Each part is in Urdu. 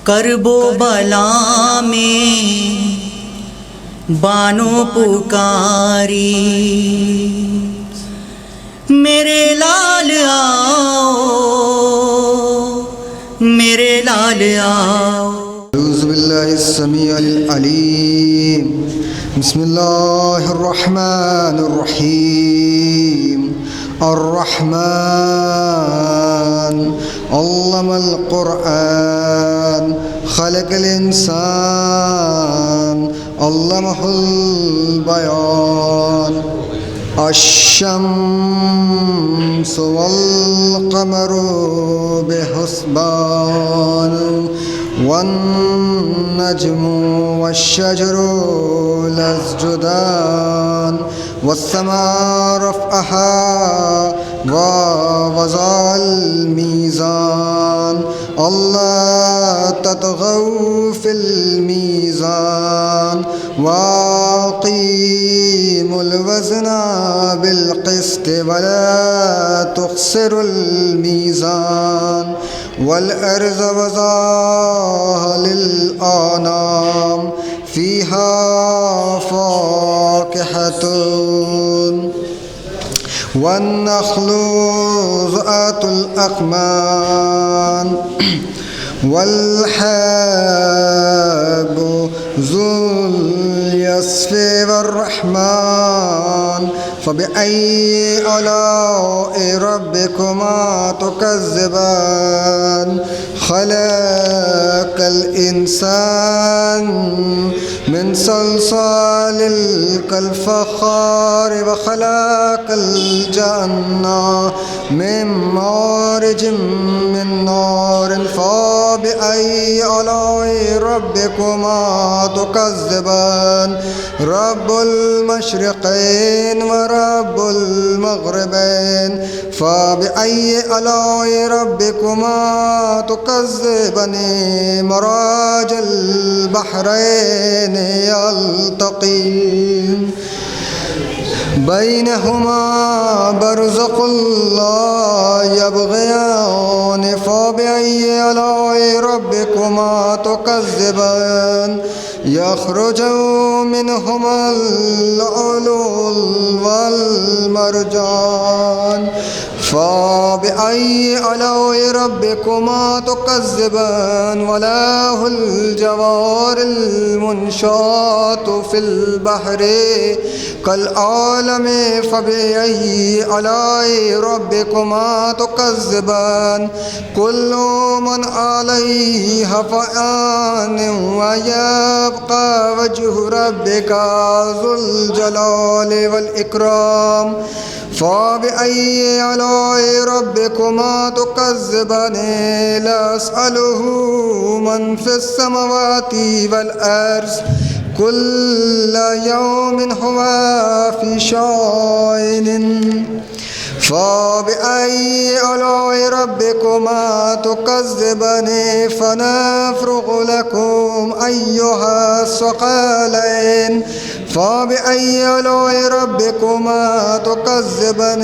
کرب و بلا میں بانو پکاری، میرے لال آؤ، میرے لال آؤ۔ اعوذ باللہ السمیع العلیم، بسم اللہ الرحمن الرحیم۔ الرحمن علم القرآن، خلق الانسان، علمہ البیان۔ الشمس والقمر بحسبان، والنجم والشجر يسجدان، والسماء رفعها ووضع الميزان، ألا تطغوا في الميزان، وأقيموا الوزن بالقسط ولا تخسروا الميزان، والأرض وضعها للأنام، فيها فاكهة والنخل ذات الأكمام، والحب ذو العصف والرحمن، فبأي آلاء ربكما تكذبان؟ خلق الإنسان من صلصال كالفخار، وخلق الجنة من مارج من نار، فبأي آلاء ربكما تكذبان؟ رب المشرقين ورب المغربين، فبأي آلاء ربكما تكذبان؟ مرج البحرين يلتقيان، بينهما برزخ لا يبغيان، فبأي آلاء ربكما تكذبان؟ يخرج منهما اللؤلؤ والمرجان، فبأي آلاء ربكما تكذبان؟ وله الجوار المنشآت في البحر كالأعلام، فبأي آلاء ربكما تكذبان؟ كل من عليها فان، ويبقى وجه ربك ذو الجلال والإكرام، فبأي آلاء ربكما تكذبان؟ لا يسأله من في السماوات والأرض، كل يوم هو في شأن، فبأي آلاء ربكما تكذبان؟ فنفرغ لكم أيها الثقلين، فبأي آلاء ربكما تكذبان؟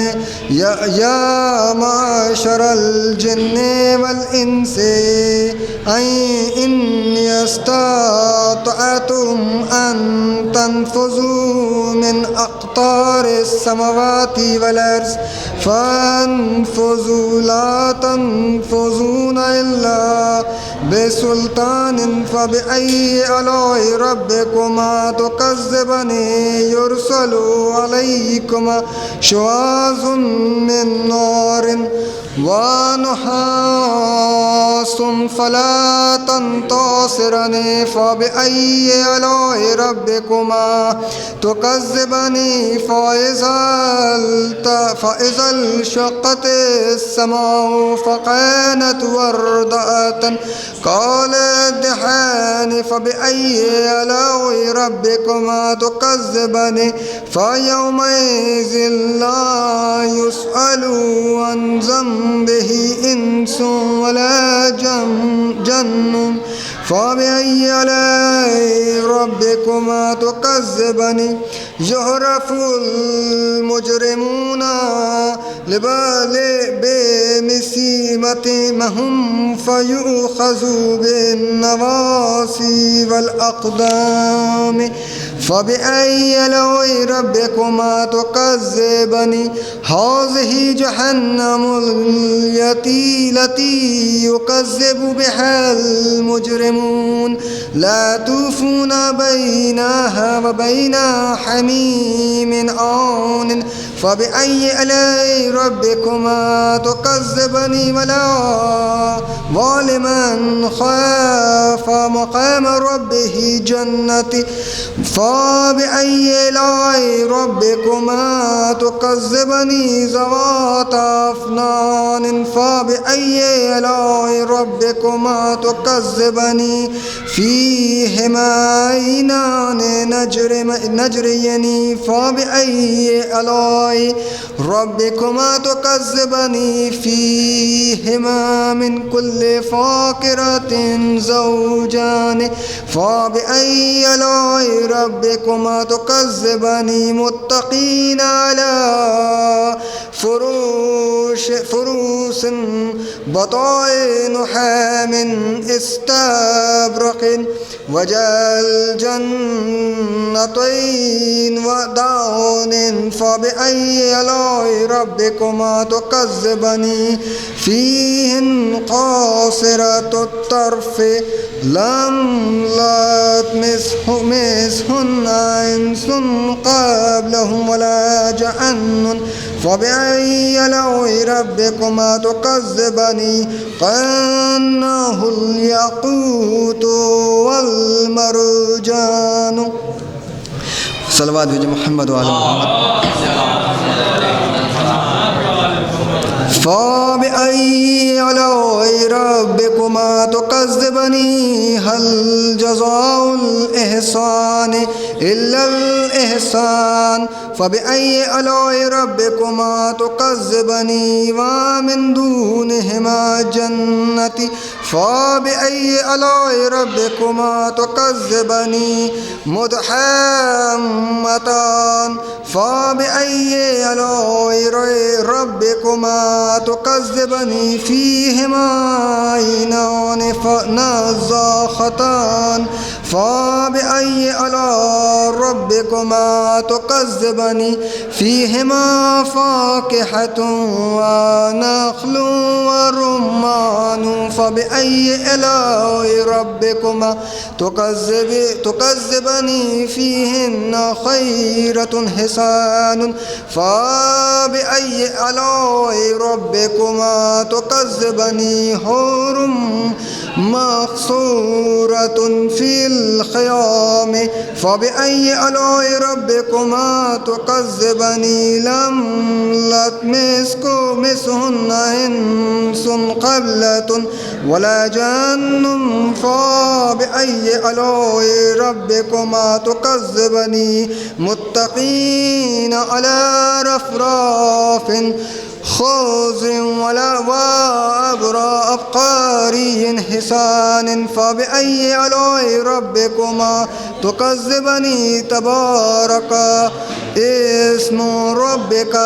يا معشر الجن والإنس إن استطعتم أن تنفذوا من أقطار السماوات والأرض فانفذوا، لا تنفذون إلا بسلطان، فبأي آلاء ربكما تكذبان؟ يرسل عليكما شواظ من نار ونحاس فلا تنتصران، فبأي آلاء ربكما تكذبان؟ فإذا انشقت السماء فكانت وردة كالدهان، فبأي آلاء ربكما تكذبان؟ فيومئذ لا يسأل عن ذنبه به إنس ولا جن فبأي آلاء ربكما تكذبان يعرف المجرمون بمسيمتهم فيؤخذوا بالنواصي والأقدام فبأي آلاء ربكما تكذبان هذه جهنم التي يكذب بها المجرمون لا توفون بينها وبين حميم آن فبأي آلاء ربكما تكذبان ولمن خاف مقام ربه جنة فبأي آلاء ربكما تكذبان ذواتا أفنان فبأي آلاء ربكما تكذبان فيهما عينان نجريان فبأي آلاء ربكما تكذبان فيهما من كل فاكهة زوجان فبأي آلاء ربكما تكذبان متقين على فروش بطائنها من استبرق وجنتين ودان فبأي آلاء ربكما تكذبان فيهن قاصرات الطرف لم يطمثهن إنس قبلهم ولا جان فبأي آلاء ربكما تكذبان كأنه الياقوت والمرجان صلوات محمد وعلى محمد فبأي آلاء ربكما تكذبان هل جزاء الإحسان إلا الإحسان فبأي آلاء ربكما تكذبان ومن دونهما جنة فبأي آلاء ربكما تكذبان مدحمتان فبأي آلاء ربكما تكذبان فيهما عينان نضاختان فبأي آلاء ربكما تكذبان فيهما فاكهة ونخل ورمان فبأي آلاء ربكما تكذبان فيهن خيرة حسان فبأي آلاء ربكما تكذبان حور مقصورة في الخيام فبأي آلاء ربكما تكذبان لم يطمثهن إنس قبلة ولا جان فبأي آلاء ربكما تكذبان متقين على رفراف خضر وأبقاري حسان فبأي آلاء ربكما تكذبان تبارك اسم ربك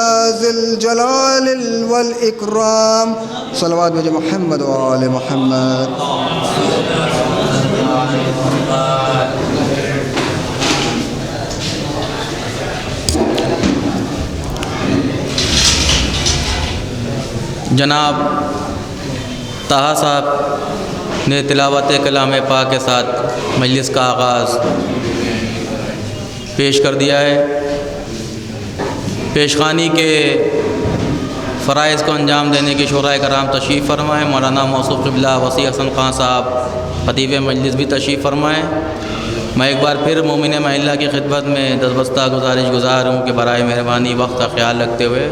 ذي الجلال والإكرام صلوات محمد وآل محمد. جناب طہا صاحب نے تلاوت کلام پاک کے ساتھ مجلس کا آغاز پیش کر دیا ہے. پیشخوانی کے فرائض کو انجام دینے کی شورائے کرام تشریف فرمائیں. مولانا موصوف قبلہ وسیع حسن خان صاحب خطیب مجلس بھی تشریف فرمائیں. میں ایک بار پھر مومن محلہ کی خدمت میں دستبستہ گزارش گزار ہوں کہ برائے مہربانی وقت کا خیال رکھتے ہوئے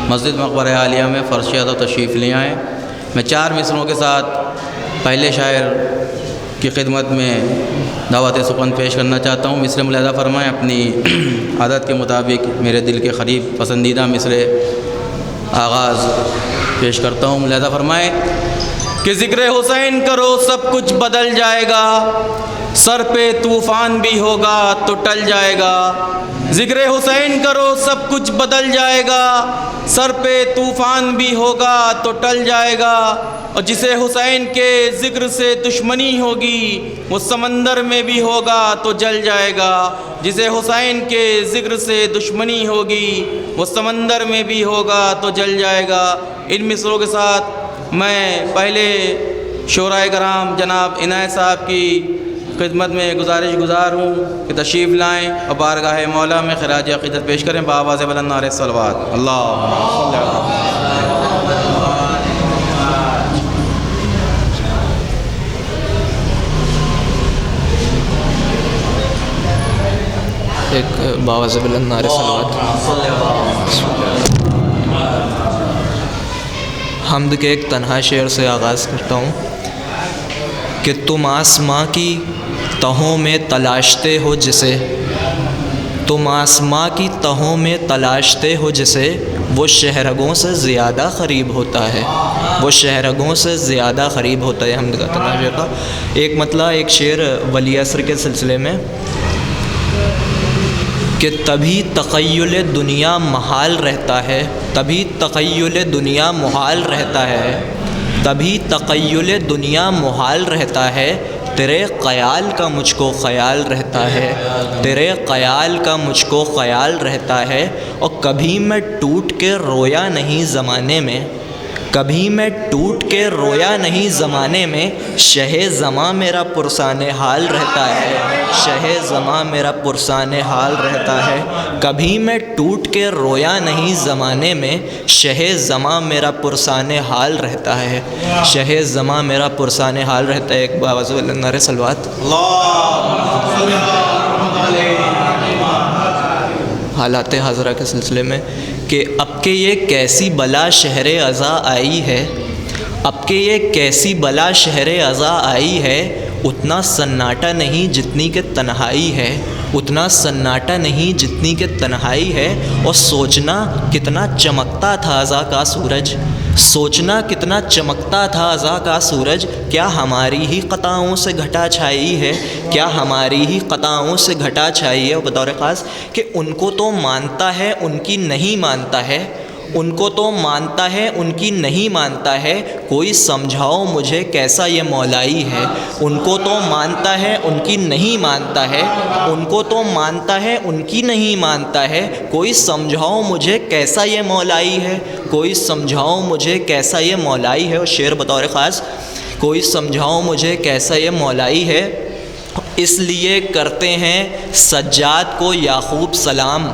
مسجد مقبرہ عالیہ میں فرشیت و تشریف لے آئیں. میں 4 مصروں کے ساتھ پہلے شاعر کی خدمت میں دعوت سخن پیش کرنا چاہتا ہوں. مصرے ملاحظہ فرمائیں. اپنی عادت کے مطابق میرے دل کے قریب پسندیدہ مصرے آغاز پیش کرتا ہوں. ملاحظہ فرمائیں کہ ذکر حسین کرو سب کچھ بدل جائے گا، سر پہ طوفان بھی ہوگا تو ٹل جائے گا. ذکر حسین کرو سب کچھ بدل جائے گا، سر پہ طوفان بھی ہوگا تو ٹل جائے گا. اور جسے حسین کے ذکر سے دشمنی ہوگی وہ سمندر میں بھی ہوگا تو جل جائے گا. جسے حسین کے ذکر سے دشمنی ہوگی وہ سمندر میں بھی ہوگا تو جل جائے گا. ان مصروں کے ساتھ میں پہلے شعراء کرام جناب عنایت صاحب کی خدمت میں گزارش گزار ہوں کہ تشریف لائیں اور بارگاہ مولا میں خراج عقیدت پیش کریں بآواز بلند نعرہ صلوات. اللہم صلی علی ایک باواز بلند نعرہ صلوات. حمد کے ایک تنہا شعر سے آغاز کرتا ہوں کہ تم آسماں کی تہوں میں تلاشتے ہو جسے، تم آسماں کی تہوں میں تلاشتے ہو جسے، وہ شہرگوں سے زیادہ قریب ہوتا ہے، وہ شہرگوں سے زیادہ قریب ہوتا ہے. حمد کا تنہا شعر کا ایک مطلع ایک شعر ولی عصر کے سلسلے میں کہ تبھی تخیل دنیا محال رہتا ہے، تبھی تخیل دنیا محال رہتا ہے، تبھی تخیل دنیا محال رہتا ہے، تیرے خیال کا مجھ کو خیال رہتا ہے، تیرے خیال کا مجھ کو خیال رہتا ہے. اور کبھی میں ٹوٹ کے رویا نہیں زمانے میں، کبھی میں ٹوٹ کے رویا نہیں زمانے میں، شہ زماں میرا پرسان حال رہتا ہے، شہ زماں میرا پرسان حال رہتا ہے. کبھی میں ٹوٹ کے رویا نہیں زمانے میں، شہ زماں میرا پرسان حال رہتا ہے، شہ زماں میرا پرسان حال رہتا ہے. ایک باواز بلند نعرہ صلوات. حالات حاضرہ کے سلسلے میں کہ اب کہ یہ کیسی بلا شہر ازاں آئی ہے، اب کہ یہ کیسی بلا شہر ازاں آئی ہے، اتنا سناٹا نہیں جتنی کہ تنہائی ہے، اتنا سناٹا نہیں جتنی کہ تنہائی ہے. اور سوچنا کتنا چمکتا تھا ازاں کا سورج، سوچنا کتنا چمکتا تھا ازاں کا سورج، کیا ہماری ہی قطعوں سے گھٹا چھائی ہے، کیا ہماری ہی قطعوں سے گھٹا چھائی ہے. اور بطور خاص کہ ان کو تو مانتا ہے ان کی نہیں مانتا ہے، ان کو تو مانتا ہے ان کی نہیں مانتا ہے، کوئی سمجھاؤ مجھے کیسا یہ مولائی ہے. ان کو تو مانتا ہے ان کی نہیں مانتا ہے، ان کو تو مانتا ہے ان کی نہیں مانتا ہے، کوئی سمجھاؤ مجھے کیسا یہ مولائی ہے، کوئی سمجھاؤ مجھے کیسا یہ مولائی ہے. اور شعر بطور خاص کوئی سمجھاؤ مجھے کیسا یہ مولائی ہے. اس لیے کرتے ہیں سجاد کو یعقوب سلام،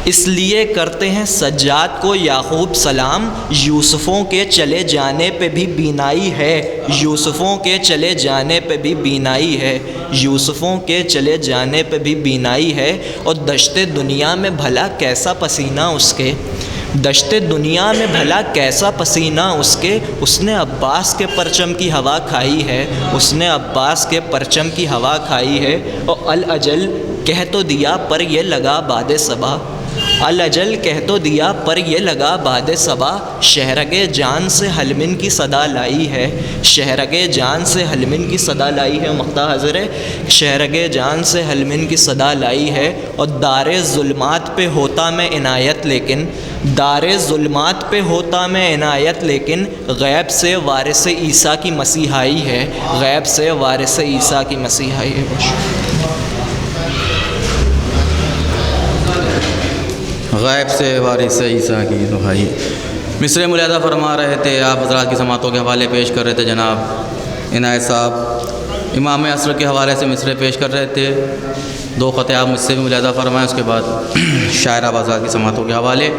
اس لیے کرتے ہیں سجاد کو یعقوب سلام، یوسفوں کے چلے جانے پہ بھی بینائی ہے، یوسفوں کے چلے جانے پہ بھی بینائی ہے، یوسفوں کے چلے جانے پہ بھی بینائی ہے. اور دشت دنیا میں بھلا کیسا پسینہ اس کے، دشت دنیا میں بھلا کیسا پسینہ اس کے، اس نے عباس کے پرچم کی ہوا کھائی ہے، اس نے عباس کے پرچم کی ہوا کھائی ہے. اور الاجل کہہ تو دیا پر یہ لگا باد صبا، الاجل کہہ تو دیا پر یہ لگا باد صبا، شہرگ جان سے حلمن کی صدا لائی ہے، شہرگ جان سے حلمن کی صدا لائی ہے. مقطع حاضر ہے. شہرگ جان سے حلمن کی صدا لائی ہے. اور دار ظلمات پہ ہوتا میں عنایت لیکن، دار ظلمات پہ ہوتا میں عنایت لیکن، غیب سے وارث عیسیٰ کی مسیحائی ہے، غیب سے وارث عیسیٰ کی مسیحائی ہے. غیب سے وارث عیسیٰ کی دہائی. مصرع ملاحظہ فرما رہے تھے، آپ حضرات کی سماعتوں کے حوالے پیش کر رہے تھے. جناب عنایت صاحب امام عصر کے حوالے سے مصرع پیش کر رہے تھے. دو خطے آپ مجھ سے بھی ملاحظہ فرمائیں، اس کے بعد شاعر آپ حضرات کی سماعتوں کے حوالے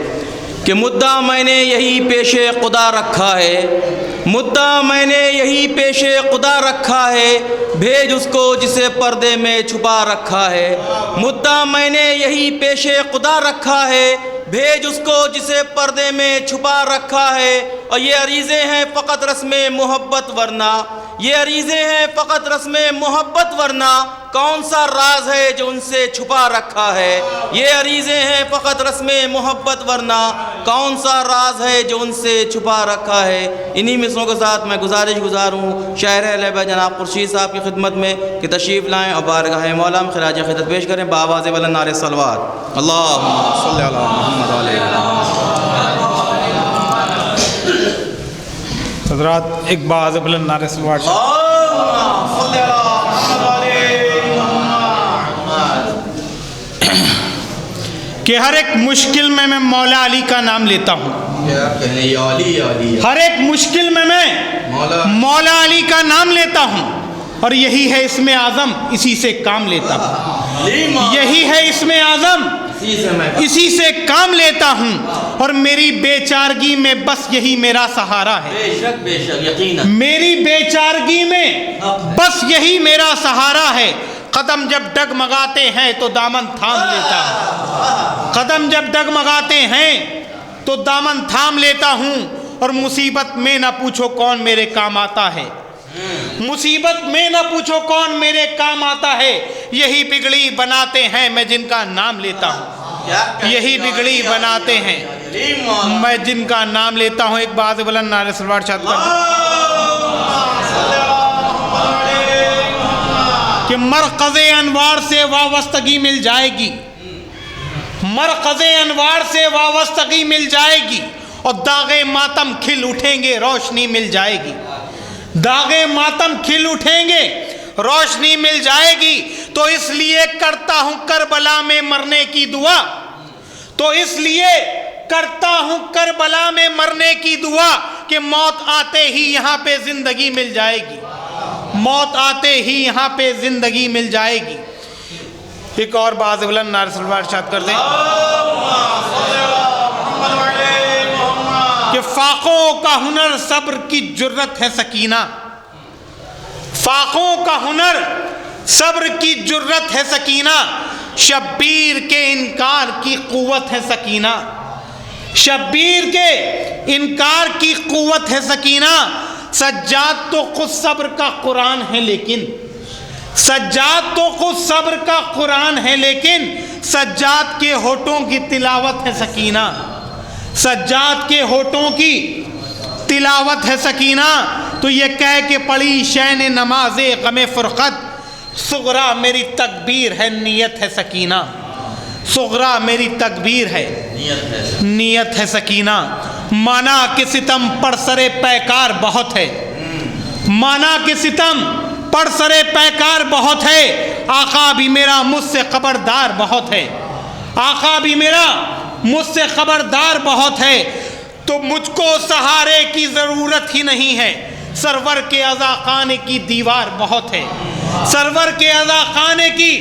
کہ مدعا میں نے یہی پیش خدا رکھا ہے، مدعا میں نے یہی پیش خدا رکھا ہے، بھیج اس کو جسے پردے میں چھپا رکھا ہے. مدعا میں نے یہی پیش خدا رکھا ہے، بھیج اس کو جسے پردے میں چھپا رکھا ہے. اور یہ عریضے ہیں فقط رسم محبت ورنہ یہ عریضے ہیں فقط رسم محبت ورنہ کون سا راز ہے جو ان سے چھپا رکھا ہے. یہ عریضے ہیں فقط رسم محبت ورنہ کون سا راز ہے جو ان سے چھپا رکھا ہے. انہی مصروں کے ساتھ میں گزارش گزار ہوں شاعر لہبہ جناب خورشید صاحب کی خدمت میں کہ تشریف لائیں اور بارگاہ مولا میں خراج عقیدت پیش کریں بآواز بلند نعرہ صلوات. اللہم صلی علی محمد علیہ حضرات ایک باز بلند نعرہ صلوات. کہ ہر ایک مشکل میں مولا علی کا نام لیتا ہوں. ہر ایک مشکل میں مولا علی کا نام لیتا ہوں اور یہی ہے اسم اعظم اسی سے کام لیتا ہوں. یہی ہے اسم اعظم اسی سے کام لیتا ہوں اور میری بے چارگی میں بس یہی میرا سہارا ہے. بے شک یقینا میری بے چارگی میں بس یہی میرا سہارا ہے. قدم جب ڈگمگاتے ہیں تو دامن تھام لیتا ہوں. قدم جب ڈگمگاتے ہیں تو دامن تھام لیتا ہوں اور مصیبت میں نہ پوچھو کون میرے کام آتا ہے. مصیبت میں نہ پوچھو کون میرے کام آتا ہے. یہی بگڑی بناتے ہیں میں جن کا نام لیتا ہوں. یہی بگڑی بناتے ہیں میں جن کا نام لیتا ہوں. ایک باز بلند نعرہ صلوات شاد کر کہ مرکز انوار سے وابستگی مل جائے گی. مرکز انوار سے وابستگی مل جائے گی اور داغ ماتم کھل اٹھیں گے روشنی مل جائے گی. داغ ماتم کھل اٹھیں گے روشنی مل جائے گی. تو اس لیے کرتا ہوں کربلا میں مرنے کی دعا. تو اس لیے کرتا ہوں کربلا میں مرنے کی دعا کہ موت آتے ہی یہاں پہ زندگی مل جائے گی. موت آتے ہی یہاں پہ زندگی مل جائے گی. ایک اور باز بلند نعرہ صلوات ارشاد کر دیں کہ فاقوں کا ہنر صبر کی جرت ہے سکینہ. فاقوں کا ہنر صبر کی جرت ہے سکینہ. شبیر کے انکار کی قوت ہے سکینہ. شبیر کے انکار کی قوت ہے سکینہ. سجاد تو خود صبر کا قرآن ہے لیکن سجاد تو خود صبر کا قرآن ہے لیکن سجاد کے ہونٹوں کی تلاوت ہے سکینہ. سجاد کے ہونٹوں کی تلاوت ہے سکینہ. تو یہ کہہ کے پڑھی شین نماز غم فرقت صغرا میری تکبیر ہے نیت ہے سکینہ. صغرا میری تکبیر ہے نیت ہے سکینہ. مانا کہ ستم پر سرے پیکار بہت ہے. مانا کہ ستم پر سرے پیکار بہت ہے. آقا بھی میرا مجھ سے خبردار بہت ہے. آقا بھی میرا مجھ سے خبردار بہت ہے. تو مجھ کو سہارے کی ضرورت ہی نہیں ہے. سرور کے عزا خانے کی دیوار بہت ہے. سرور کے عزا خانے کی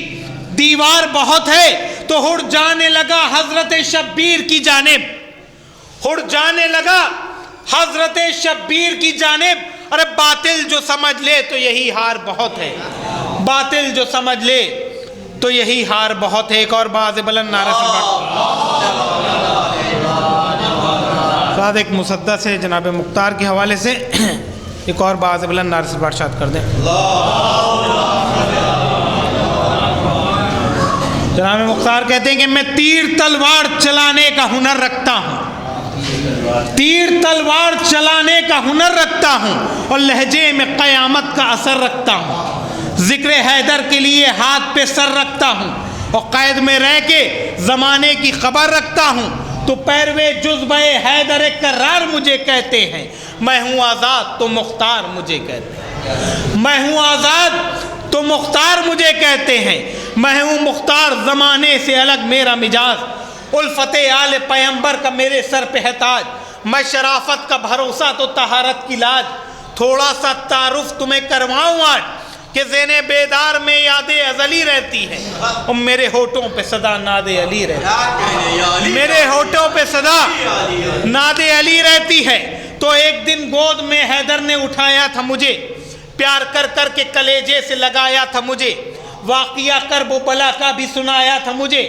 دیوار بہت ہے. تو اڑ جانے لگا حضرت شبیر کی جانب. اڑ جانے لگا حضرت شبیر کی جانب. ارے باطل جو سمجھ لے تو یہی ہار بہت ہے. باطل جو سمجھ لے تو یہی ہار بہت ہے. ایک اور باز بلند نعرہ ساتھ ایک مسدس ہے جناب مختار کے حوالے سے. ایک اور باز بلند نعرہ سے ارشاد کر دیں. جناب مختار کہتے ہیں کہ میں تیر تلوار چلانے کا ہنر رکھتا ہوں. تیر تلوار چلانے کا ہنر رکھتا ہوں اور لہجے میں قیامت کا اثر رکھتا ہوں. ذکر حیدر کے لیے ہاتھ پہ سر رکھتا ہوں اور قید میں رہ کے زمانے کی خبر رکھتا ہوں. تو پیروے جذبہ حیدر کرار مجھے کہتے ہیں. میں ہوں آزاد تو مختار مجھے کہتے ہیں. میں ہوں آزاد تو مختار مجھے کہتے ہیں. میں ہوں مختار زمانے سے الگ میرا مزاج. الفت آل پیمبر کا میرے سر پہ ہے تاج. میں شرافت کا بھروسہ تو طہارت کی لاج. تھوڑا سا تعارف تمہیں کرواؤں آج کہ ذہن بیدار میں یاد ازلی رہتی ہے اور میرے ہونٹوں پہ صدا ناد علی رہتی. میرے ہونٹوں پہ صدا ناد علی رہتی ہے. تو ایک دن گود میں حیدر نے اٹھایا تھا مجھے. پیار کر کر کے کلیجے سے لگایا تھا مجھے. واقعہ کرب و بلا کا بھی سنایا تھا مجھے.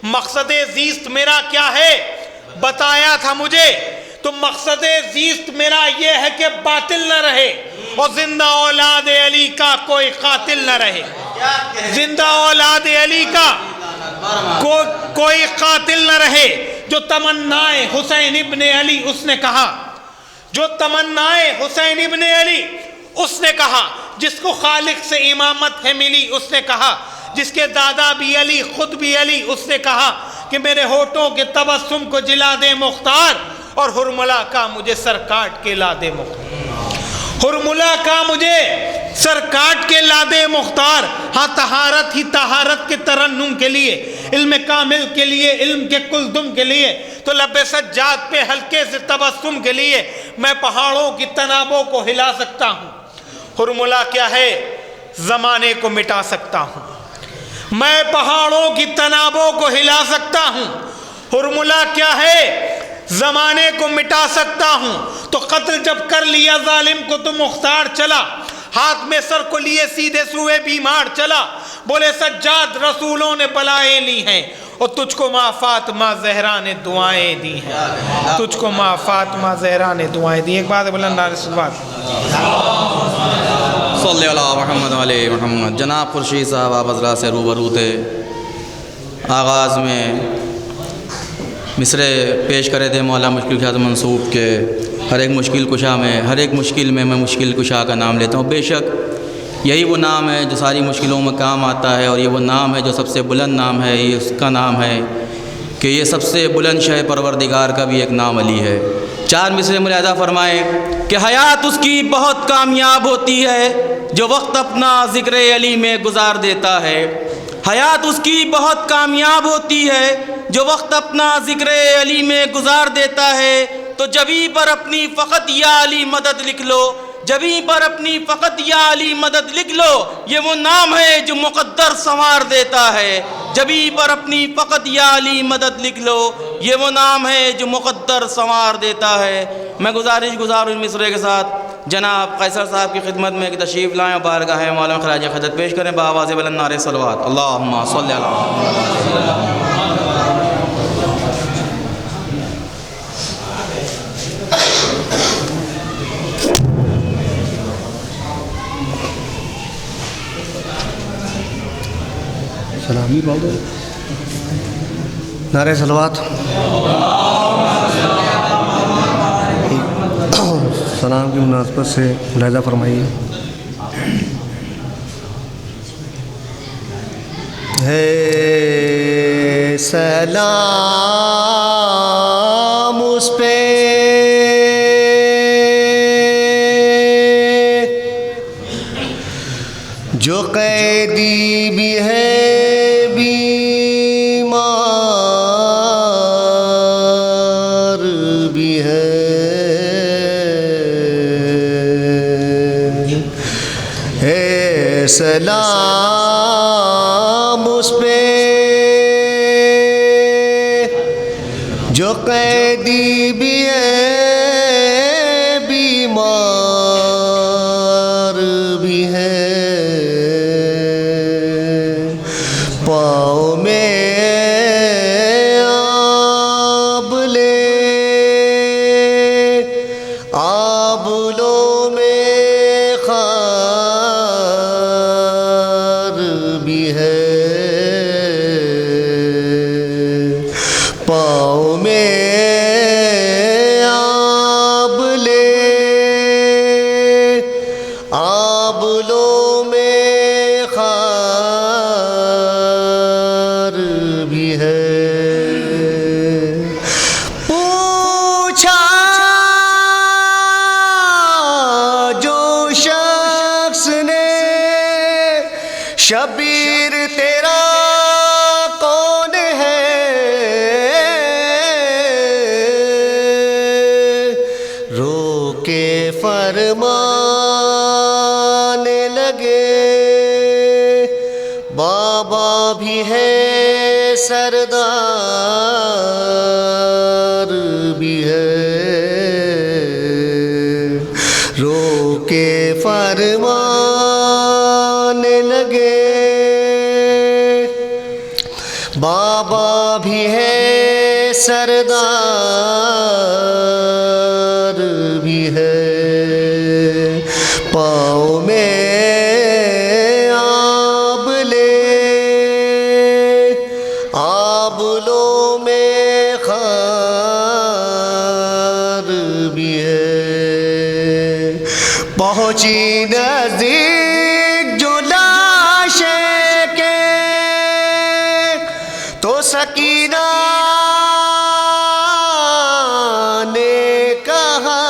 مقصد زیست میرا کیا ہے بتایا تھا مجھے. تو مقصد زیست میرا یہ ہے کہ باطل نہ رہے اور زندہ اولاد علی کا کوئی قاتل نہ رہے. زندہ اولاد علی کا کوئی قاتل نہ رہے. جو تمنائے حسین ابن علی اس نے کہا, جو تمنائے حسین ابن علی اس نے کہا, جس کو خالق سے امامت ہے ملی اس نے کہا, جس کے دادا بھی علی خود بھی علی اس نے کہا کہ میرے ہونٹوں کے تبسم کو جلا دے مختار, اور ہرملا کا مجھے سر کاٹ کے لا دے مختار. ہرملا کا مجھے سر کاٹ کے لا دے مختار. ہاں طہارت ہی طہارت کے ترنم کے لیے, علم کامل کے لیے, علم کے کلدم کے لیے, تو لب سجاد پہ ہلکے سے تبسم کے لیے میں پہاڑوں کی تنابوں کو ہلا سکتا ہوں. ہرملا کیا ہے, زمانے کو مٹا سکتا ہوں. میں پہاڑوں کی تنابوں کو ہلا سکتا ہوں. ہرملا کیا ہے, زمانے کو مٹا سکتا ہوں. تو قتل جب کر لیا ظالم کو تو مختار چلا, ہاتھ میں سر کو لیے سیدھے سوئے بیمار چلا. بولے سجاد رسولوں نے بلائیں لی ہیں, اور تجھ کو ماں فاطمہ زہرا نے دعائیں دی ہیں. تجھ کو ماں فاطمہ زہرا نے دعائیں دی. ایک بات بلند نعرہ صلوات. صلی اللہ محمد علیہ محمد. جناب خورشید صاحب آپ حضرات سے روبرو تھے. آغاز میں مصرے پیش کرے تھے مولا مشکل کشا منصوب کے ہر ایک مشکل کشا میں, ہر ایک مشکل میں مشکل کشا کا نام لیتا ہوں. بے شک یہی وہ نام ہے جو ساری مشکلوں میں کام آتا ہے, اور یہ وہ نام ہے جو سب سے بلند نام ہے. یہ اس کا نام ہے کہ یہ سب سے بلند شہ پروردگار کا بھی ایک نام علی ہے. 4 مصرے ملاحظہ فرمائے کہ حیات اس کی بہت کامیاب ہوتی ہے جو وقت اپنا ذکر علی میں گزار دیتا ہے. حیات اس کی بہت کامیاب ہوتی ہے جو وقت اپنا ذکر علی میں گزار دیتا ہے. تو جبھی پر اپنی فقط یا علی مدد لکھ لو, جبھی پر اپنی فقط یا علی مدد لکھ لو. یہ وہ نام ہے جو مقدر سنوار دیتا ہے. جبھی پر اپنی فقط یا علی مدد لکھ لو, یہ وہ نام ہے جو مقدر سنوار دیتا ہے. میں گزارش گزار اس مصرے کے ساتھ جناب قیصر صاحب کی خدمت میں کہ تشریف لائیں اور بارگاہ مولا میں خراج خدمت پیش کریں بآواز بلند نعرہ صلوات. اللہم صلی اللہ. سلامی بول دو نعرہ صلوات. سلام کی مناسبت سے ملاحظہ فرمائیے. ہے سلام اس پہ جو قیدی بھی ہے سلام اس پہ جو قیدی بھی ہے بیمار بھی ہے. پاؤں میں آب لے آبلوں میں پاؤں میں آب لے آبلوں میں خار بھی ہے. پوچھا جو شخص نے شبیر تیرا کون ہے, رو کے فرمانے لگے بابا بھی ہے سردار بھی ہے. رو کے فرمانے لگے بابا بھی ہے سردار بھی ہے. پاؤں میں آب لے، آبلوں میں خار بھی ہے، پہنچی نزدیک جو لاشیں کے تو سکینہ نے کہا،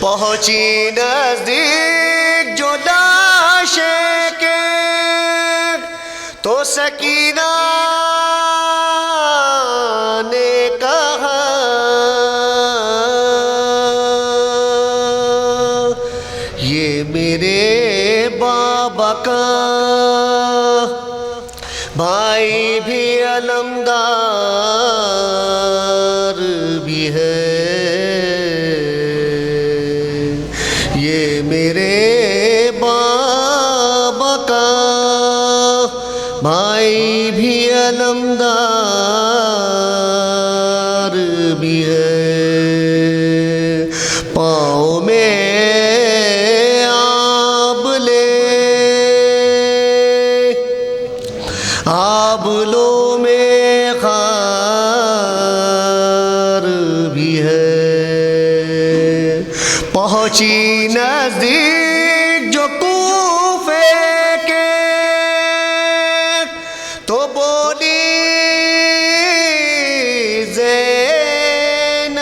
پہنچی نزدیک جو لاشیں کے تو سکینہ نے کہا، یہ میرے بابا کا بھائی بھی علمدار بھی ہے، یہ میرے بابا کا بھائی بھی علمدار بھی ہے، پاؤں میں آب لے، آبلوں میں خار بھی ہے، پہنچی نزدیک جو کوفے کے تو بولی زینب،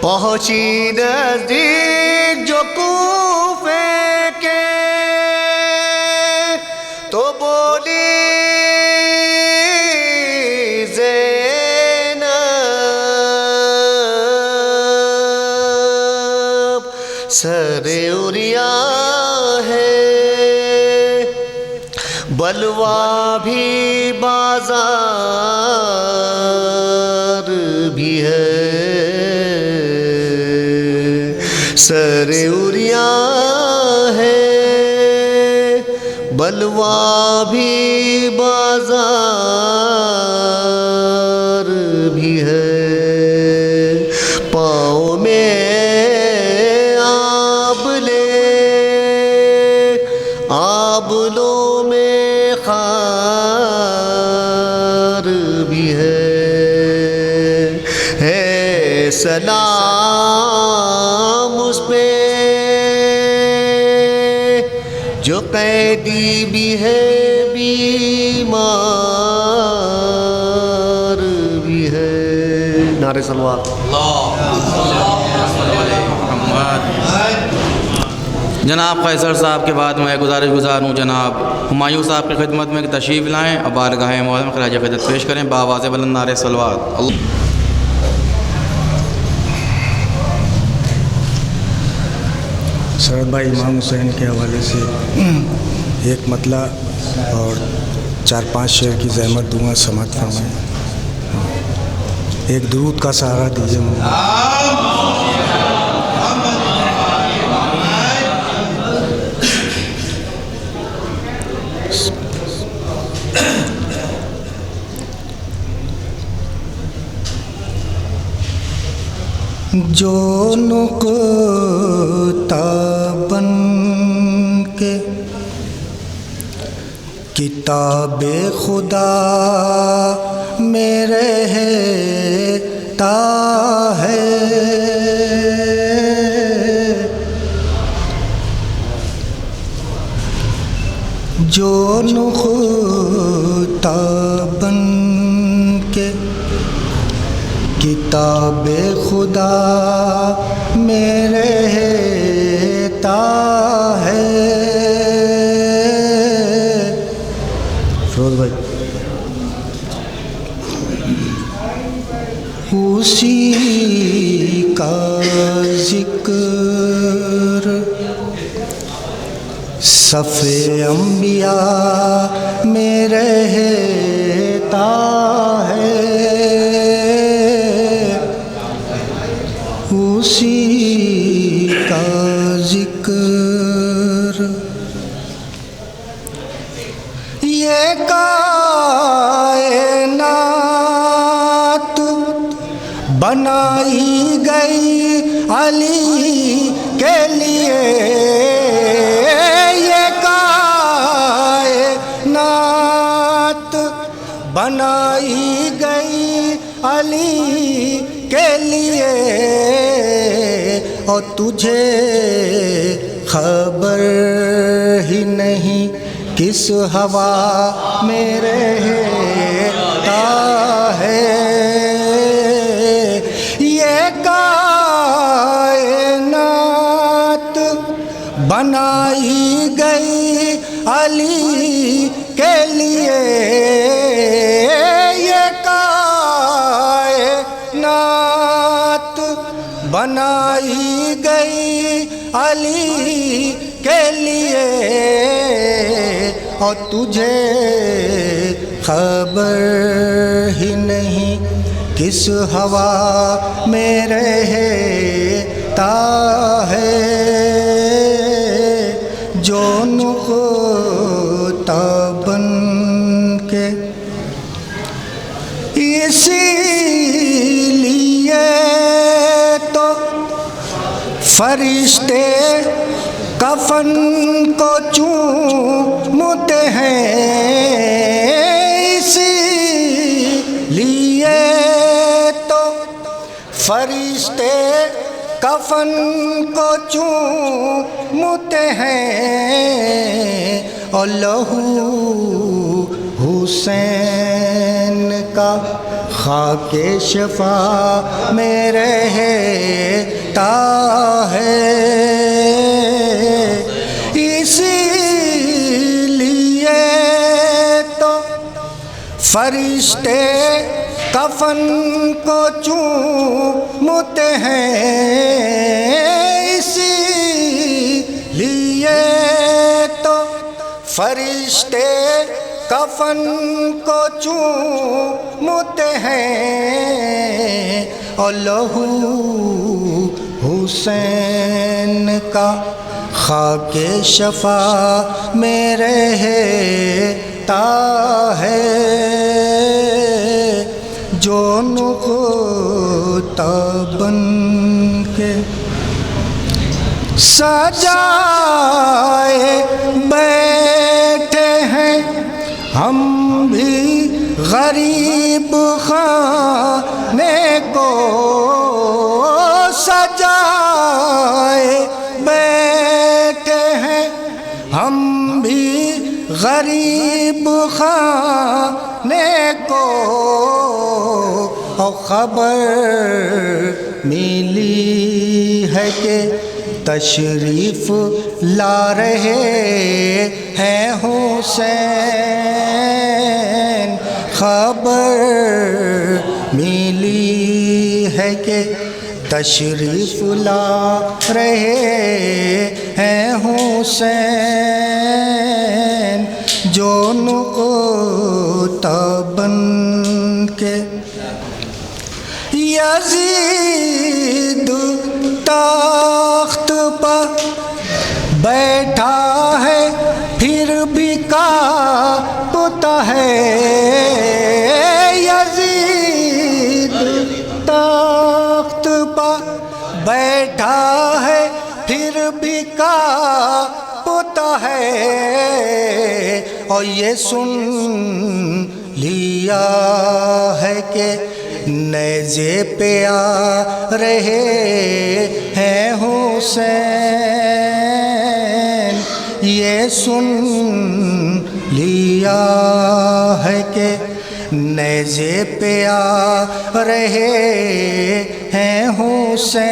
پہنچی نزدیک جو کوفے کے تو بولی زینب، سر اوریا ہے بلوا بھی بازار بھی ہے، سر اوریا ہے بلوا بھی بازار بھی ہے، پاؤں میں آب لے، آبلوں میں خار بھی ہے سلام اس پہ جو قیدی بھی ہے بیمار بھی ہے، نعرہ صلوات۔ جناب قیصر صاحب کے بعد میں گزارش گزار ہوں جناب ہمایوں صاحب کی خدمت میں تشریف لائیں اور بارگاہ معظم خراج عقیدت پیش کریں بآواز بلند نعرہ صلوات۔ سرد بھائی امام حسین کے حوالے سے ایک مطلع اور 4-5 شعر کی زحمت دوں گا، سماعت فرمائیں۔ ایک درود کا سہارا دیجیے مجھے۔ جو نقطہ بن کے کتاب خدا میں رہتا ہے، جو نقطہ بن کے کتاب خدا میں رہتا ہے، فیروز بھائی، اسی کا ذکر صف انبیاء میں رہتا ہے، اسی کا ذکر یہ کا بنائی گئی علی کے لیے یہ کائنات، بنائی گئی علی کے لیے، اور تجھے خبر ہی نہیں کس ہوا میں رہتا ہے یہ کائنات، بنائی گئی علی کے لیے یہ کائنات، بنائی گئی علی کے لیے، اور تجھے خبر ہی نہیں کس ہوا میں رہتا ہے جو نقطہ بن کے، اسی لیے تو فرشتے کفن کو چومتے ہیں، اسی لیے تو فرشتے کفن کو چومتے ہیں، اور لہو حسین کا خاک شفا میں رہتا ہے، اسی لیے تو فرشتے کفن کو چومتے ہیں، اسی لیے تو فرشتے کفن کو چومتے ہیں، اور لہو حسین کا خاک شفا میں رہتا ہے جو نقطہ بن کے سجائے بیٹھے ہیں ہم بھی غریب خانے کو، سجائے بیٹھے ہیں ہم بھی غریب خانے کو، اور خبر ملی ہے کہ تشریف لا رہے ہیں حسین، خبر ملی ہے کہ تشریف لا رہے ہیں حسین، جو نقطہ بن کے یزید تخت پر بیٹھا ہے پھر بھی کانپتا ہے، یزید تخت پر بیٹھا ہے پھر بھی کانپتا ہے، اور یہ سن لیا ہے کہ نیزے پہ آ رہے ہیں حسین، یہ سن لیا ہے کہ نیزے پہ آ رہے ہیں حسین،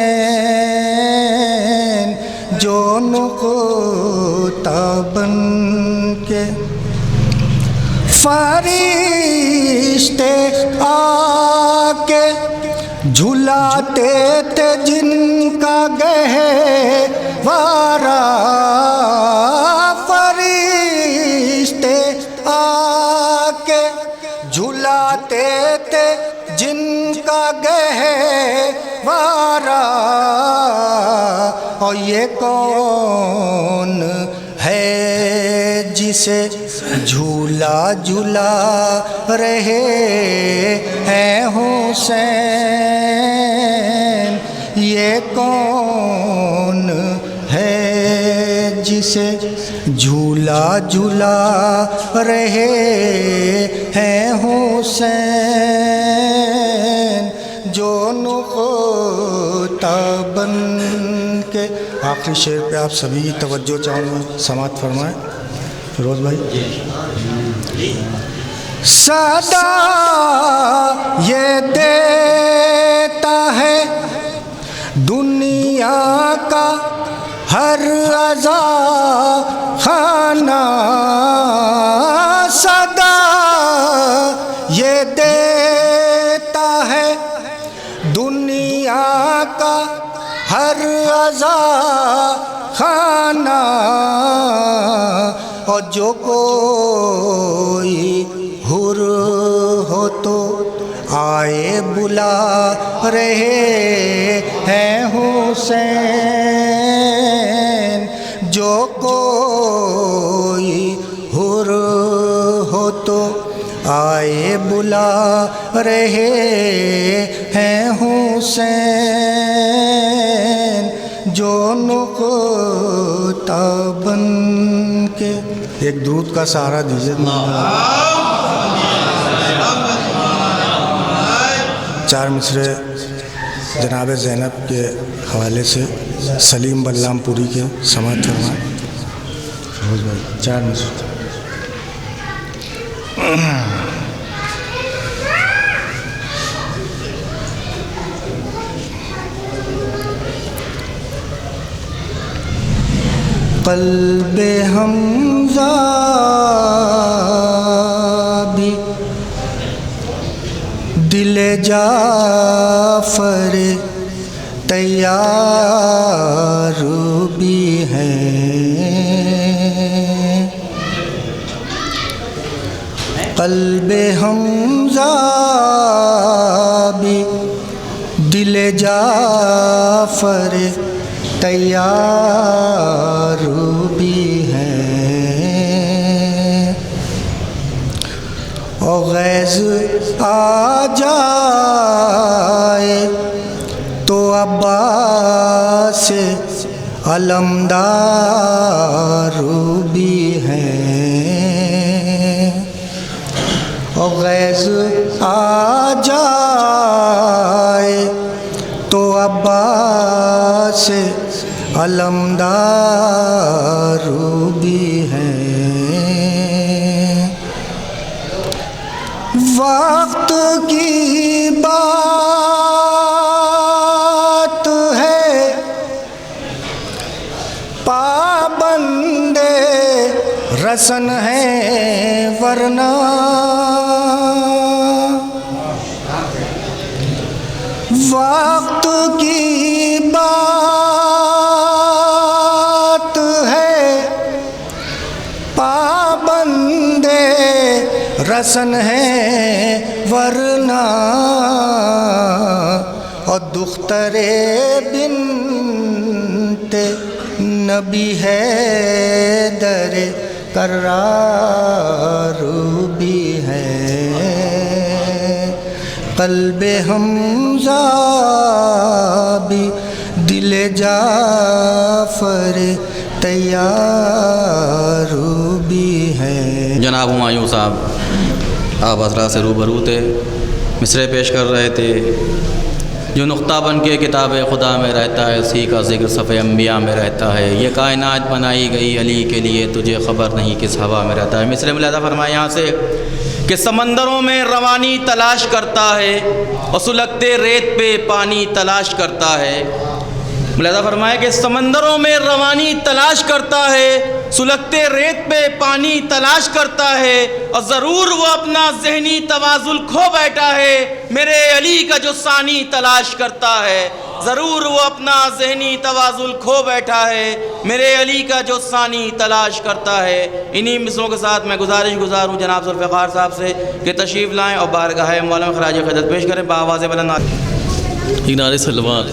جو نقطہ بن کے فرشتے آ کے جھلاتے تھے جن کا گہوارہ، فرشتے آ کے جھلاتے تھے جن کا گہوارہ، اور یہ کون ہے جسے جھولا جھلا رہے ہیں حسین، یہ کون ہے جسے جھولا جھولا رہے ہیں حسین، جو نقطہ بن کے. آخری شعر پہ آپ سبھی توجہ چاہوں گا، سماعت فرمائیں. فیروز بھائی. صدا یہ دیتا ہے دنیا کا ہر عزا خانہ، صدا یہ دیتا ہے دنیا کا ہر عزا خانہ، اور جو کوئی حر ہو تو آئے بلا رہے ہیں حسین، جو کوئی حر ہو تو آئے بلا رہے ہیں حسین، جو نقطہ بن کے. ایک درود کا سہارا دیجیے. چار مصرے جناب زینب کے حوالے سے سلیم بلام پوری کے سماعت فرمائیں. چار مصرے. قلب حمزہ بھی دل جعفر تیار بھی ہے، قلب حمزہ بھی دل جعفر تیار بھی ہے، اور غیظ آ جائے تو عباس علمدار بھی ہے، اور غیظ آ جائے تو عباس علمدار بھی ہے. وقت کی بات ہے پابند رسن ہے ورنہ، وقت کی بات ہے پابند رسن ہے ورنہ، اور دختر بنت نبی ہے در کرار بھی ہے، قلب حمزہ بھی دل جعفر تیار بھی ہے. جناب ہمایوں صاحب آپ حضرات سے روبرو تھے، مصرے پیش کر رہے تھے. جو نقطہ بن کے کتاب خدا میں رہتا ہے اسی کا ذکر صفحہ انبیاء میں رہتا ہے. یہ کائنات بنائی گئی علی کے لیے، تجھے خبر نہیں کس ہوا میں رہتا ہے. مصرے ملاحظہ فرمائے یہاں سے کہ سمندروں میں روانی تلاش کرتا ہے اور سلگتے ریت پہ پانی تلاش کرتا ہے. ملاحظہ فرمائے کہ سمندروں میں روانی تلاش کرتا ہے، سلگتے ریت پہ پانی تلاش کرتا ہے، اور ضرور وہ اپنا ذہنی توازن کھو بیٹھا ہے میرے علی کا جو ثانی تلاش کرتا ہے. ضرور وہ اپنا ذہنی توازن کھو بیٹھا ہے میرے علی کا جو ثانی تلاش کرتا ہے. انہی مصروں کے ساتھ میں گزارش گزار ہوں جناب ذوالفقار صاحب سے کہ تشریف لائیں اور بارگاہ مولا میں خراج عقیدت پیش کریں بآواز بلند. نعرہ صلوات.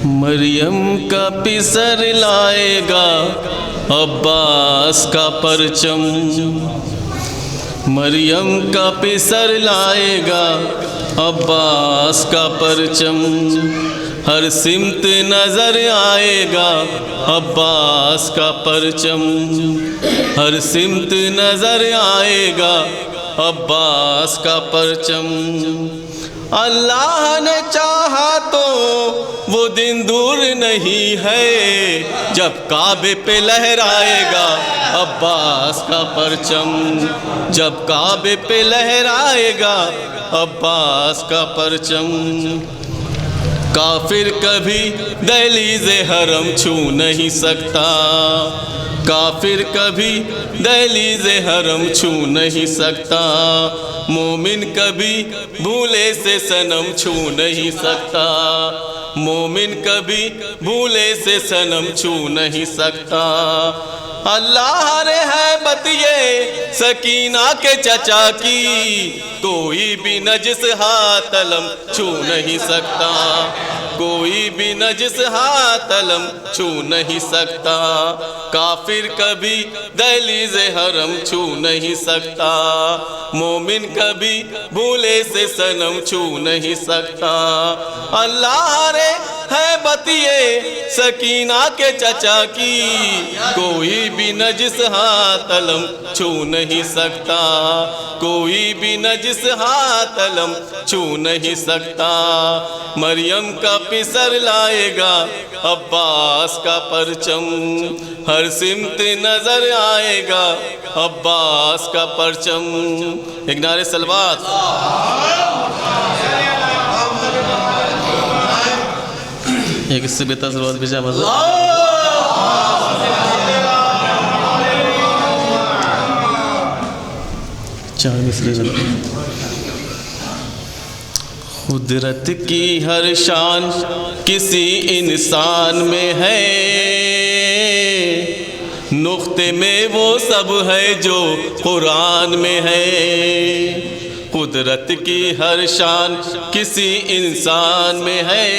مریم کا پسر لائے گا عباس کا پرچم مریم کا پسر لائے گا عباس کا پرچم ہر سمت نظر آئے گا عباس کا پرچم ہر سمت نظر آئے گا عباس کا پرچم اللہ نے چاہا تو وہ دن دور نہیں ہے جب کعبے پہ لہرائے گا عباس کا پرچم جب کعبے پہ لہرائے گا عباس کا پرچم کافر کبھی دہلیز حرم چھو نہیں سکتا کافر کبھی دہلیز حرم چھو نہیں سکتا مومن کبھی بھولے سے صنم چھو نہیں سکتا مومن کبھی بھولے سے صنم چھو نہیں سکتا اللہ نے ہیبت یہ سکینہ کے چچا کی کوئی بھی نجس ہاتھ علم چھو نہیں سکتا کوئی بھی نجس ہاتھ علم چھو نہیں سکتا کافر کبھی دہلیز حرم چھو نہیں سکتا مومن کبھی بھولے سے صنم چھو نہیں سکتا اللہ نے ہیبت یہ سکینہ کے چچا کی کوئی بھی نجس ہاتھ علم چھو نہیں سکتا کوئی بھی نجس ہاتھ علم چھو نہیں سکتا مریم کا پسر لائے گا عباس کا پرچم ہر سمت نظر آئے گا عباس کا پرچم ایک نعرہ صلوات ایک اس سے بہتر صلوات بھیجا بزر چار مصرے قدرت کی ہر شان کسی انسان میں ہے نقطے میں وہ سب ہے جو قرآن میں ہے قدرت کی ہر شان کسی انسان میں ہے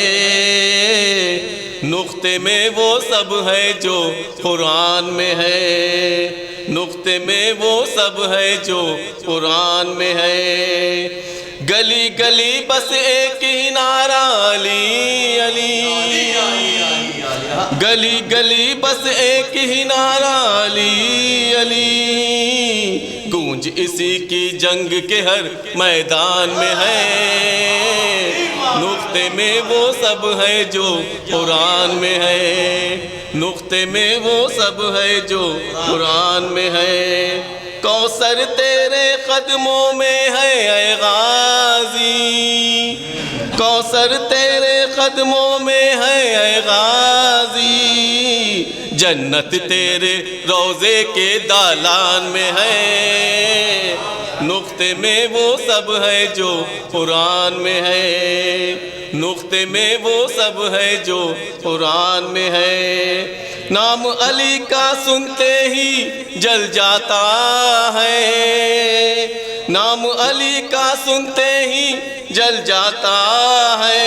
نقطے میں وہ سب ہے جو قرآن میں ہے نقطے میں وہ سب ہے جو قرآن میں ہے گلی گلی بس ایک ہی نعرہ علی علی گلی گلی بس ایک ہی نعرہ علی علی گونج اسی کی جنگ کے ہر میدان میں ہے نقطے میں وہ سب ہے جو قرآن میں ہے نقطے میں وہ سب ہے جو قرآن میں ہے کوثر تیرے قدموں میں ہے اے غازی کوثر تیرے قدموں میں ہے اے غازی جنت تیرے روضے کے دالان میں ہے نقطے میں وہ سب ہے جو قرآن میں ہے نقطے میں وہ سب ہے جو قرآن میں ہے نام علی کا سنتے ہی جل جاتا ہے نام علی کا سنتے ہی جل جاتا ہے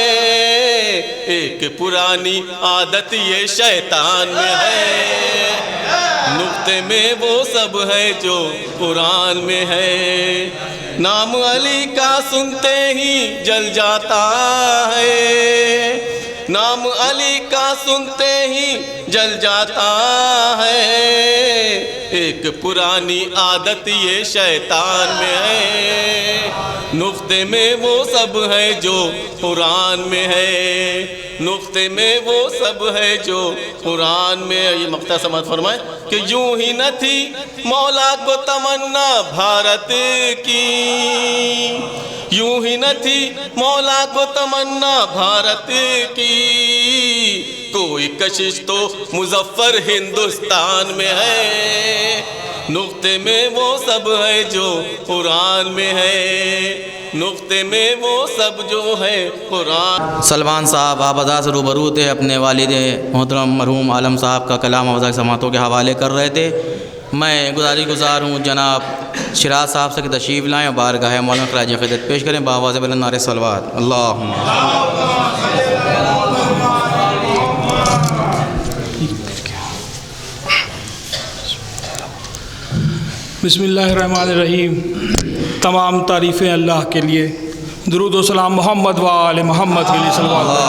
ایک پرانی عادت یہ شیطان میں ہے نقطے میں وہ سب ہے جو قرآن میں ہے نام علی کا سنتے ہی جل جاتا ہے نام علی کا سنتے ہی جل جاتا ہے ایک پرانی عادت یہ شیطان میں ہے نقطے میں وہ سب ہے جو قرآن میں ہے نقطے میں وہ سب ہے جو قرآن میں ہے یہ مقطع سماعت فرمائے کہ یوں ہی نہ تھی مولا کو تمنا بھارت کی یوں ہی نہ تھی مولا کو تمنا بھارت کی کوئی کشش تو مظفر ہندوستان میں ہے نقطے میں وہ سب ہے جو قرآن میں ہے نقطے میں وہ سب جو ہے قرآن سلمان صاحب آبادہ سے روبرو تھے اپنے والد محترم مرحوم عالم صاحب کا کلام آبادہ سماعتوں کے حوالے کر رہے تھے میں گزار ہوں جناب شراز صاحب سے کہ تشریف لائیں اور بارگاہ مولانا خراج عقیدت پیش کریں بآواز بلند نعرہ صلوات اللہم بسم اللہ الرحمن الرحیم. تمام تعریفیں اللہ کے لیے. درود و سلام محمد و آل محمد کے لیے صلی اللہ.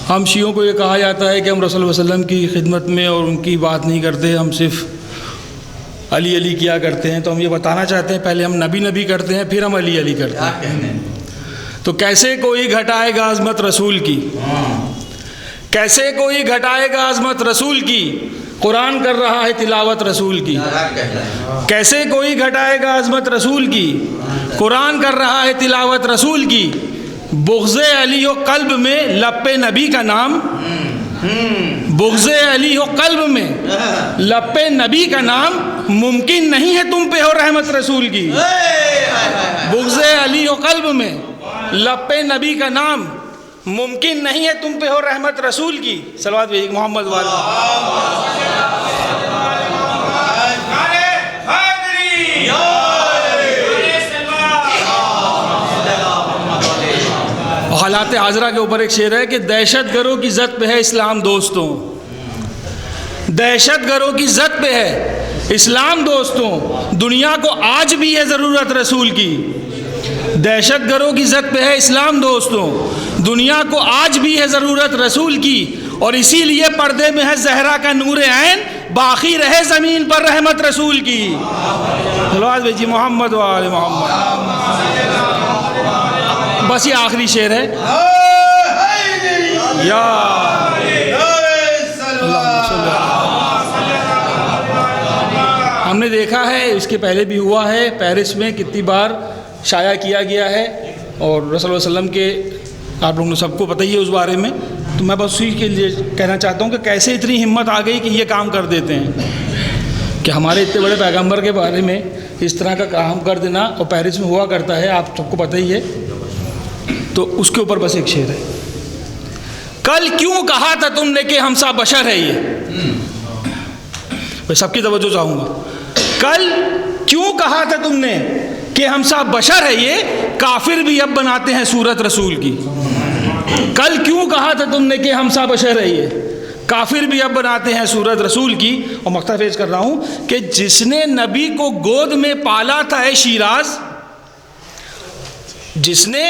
ہم شیعوں کو یہ کہا جاتا ہے کہ ہم رسول اللہ علیہ وسلم کی خدمت میں اور ان کی بات نہیں کرتے, ہم صرف علی علی کیا کرتے ہیں. تو ہم یہ بتانا چاہتے ہیں, پہلے ہم نبی نبی کرتے ہیں, پھر ہم علی علی کرتے ہیں. تو کیسے کوئی گھٹائے گا عظمت رسول کی, کیسے کوئی گھٹائے گا عظمت رسول کی, قرآن کر رہا ہے تلاوت رسول کی. کیسے کوئی گھٹائے گا عظمت رسول کی, قرآن کر رہا ہے تلاوت رسول کی. بغض علی و قلب میں لب نبی کا نام, بغض علی و قلب میں لب نبی کا نام, ممکن نہیں ہے تم پہ ہو رحمت رسول کی. بغض علی و قلب میں لب نبی کا نام, ممکن نہیں ہے تم پہ ہو رحمت رسول کی. صلوات بھیجیے محمد والے. حالات حاضرہ کے اوپر ایک شعر ہے کہ دہشت گروں کی زد پہ ہے اسلام دوستوں, دہشت گروں کی زد پہ ہے اسلام دوستوں, دنیا کو آج بھی ہے ضرورت رسول کی. دہشت گروں کی زد پہ ہے اسلام دوستوں, دنیا کو آج بھی ہے ضرورت رسول کی. اور اسی لیے پردے میں ہے زہرا کا نور عین, باقی رہے زمین پر رحمت رسول کی. صلوات بھیجیے محمد و آل محمد. بس یہ آخری شعر ہے. یا ہم نے دیکھا ہے, اس کے پہلے بھی ہوا ہے, پیرس میں کتنی بار شائع کیا گیا ہے, اور رسول اللہ علیہ وسلم کے آپ لوگوں نے سب کو پتہ ہی ہے اس بارے میں. تو میں بس اسی کے لیے کہنا چاہتا ہوں کہ کیسے اتنی ہمت آ گئی کہ یہ کام کر دیتے ہیں, کہ ہمارے اتنے بڑے پیغمبر کے بارے میں اس طرح کا کام کر دینا. اور پیرس میں ہوا کرتا ہے, آپ سب کو پتہ ہی ہے. تو اس کے اوپر بس ایک شعر ہے. کل کیوں کہا تھا تم نے کہ ہم سا بشر ہے یہ, میں سب کی توجہ چاہوں گا. کل کیوں کہا تھا تم نے کہ ہم سا بشر ہے یہ, کافر بھی اب بناتے ہیں صورت رسول کی. کل کیوں کہا تھا تم نے کہ ہم سا بشر ہے یہ, کافر بھی اب بناتے ہیں صورت رسول کی. اور مقطع پیش کر رہا ہوں کہ جس نے نبی کو گود میں پالا تھا اے شیراز, جس نے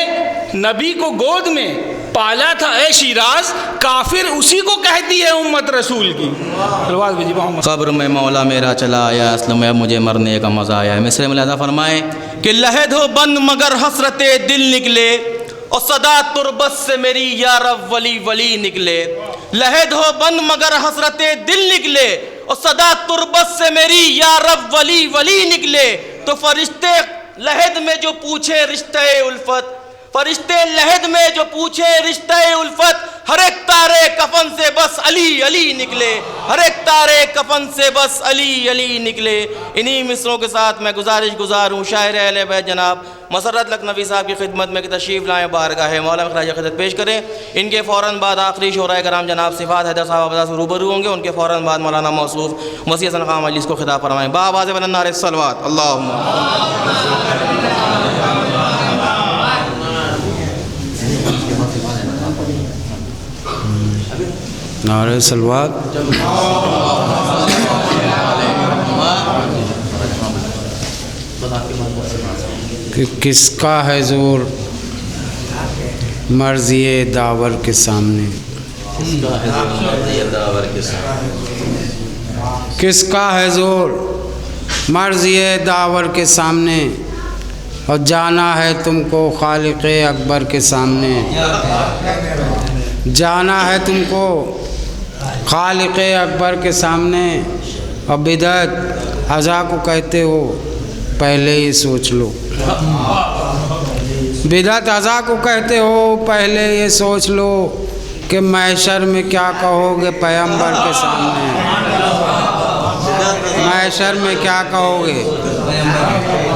نبی کو گود میں پالا تھا اے شیراز, کافر اسی کو کہتی ہے امت رسول کی. قبر میں مولا میرا چلا آیا, اصل میں اب مجھے مرنے کا مزہ آیا. مصرع ملاحظہ فرمائیں کہ لحد ہو بند مگر حسرت دل نکلے, اور صدا تربت سے میری یا رب ولی ولی نکلے. لحد ہو بند مگر حسرت دل نکلے, اور صدا تربت سے میری یا رب ولی ولی نکلے. تو فرشتے لحد میں جو پوچھے رشتہ الفت, فرشتے لحد میں جو پوچھے رشتہ الفت, ہر ایک تارے کفن سے بس علی علی نکلے, ہر ایک تارے کفن سے بس علی علی نکلے. انہی مصروں کے ساتھ میں گزارش گزار ہوں شاعر اہل بیت جناب مسرت لکھنوی صاحب کی خدمت میں کہ تشریف لائیں بارگاہ مولا میں خراج عقیدت پیش کریں. ان کے فوراً بعد آخری شعراء کرام جناب صفات حیدر صاحب سے روبرو ہوں گے. ان کے فوراً بعد مولانا موصوف وسیع حسن خان مجلس کو خطاب فرمائیں. بآواز بلند نعرہ الصلوات اللہم. نعرہ صلوات. کہ کس کا ہے زور مرضی داور کے سامنے, کس کا ہے زور مرضی داور کے سامنے, اور جانا ہے تم کو خالق اکبر کے سامنے. جانا ہے تم کو خالق اکبر کے سامنے, اور بدعت ازا کو کہتے ہو پہلے یہ سوچ لو. بدعت ازا کو کہتے ہو پہلے یہ سوچ لو, کہ محشر میں کیا کہو گے پیغمبر کے سامنے. محشر میں کیا کہو گے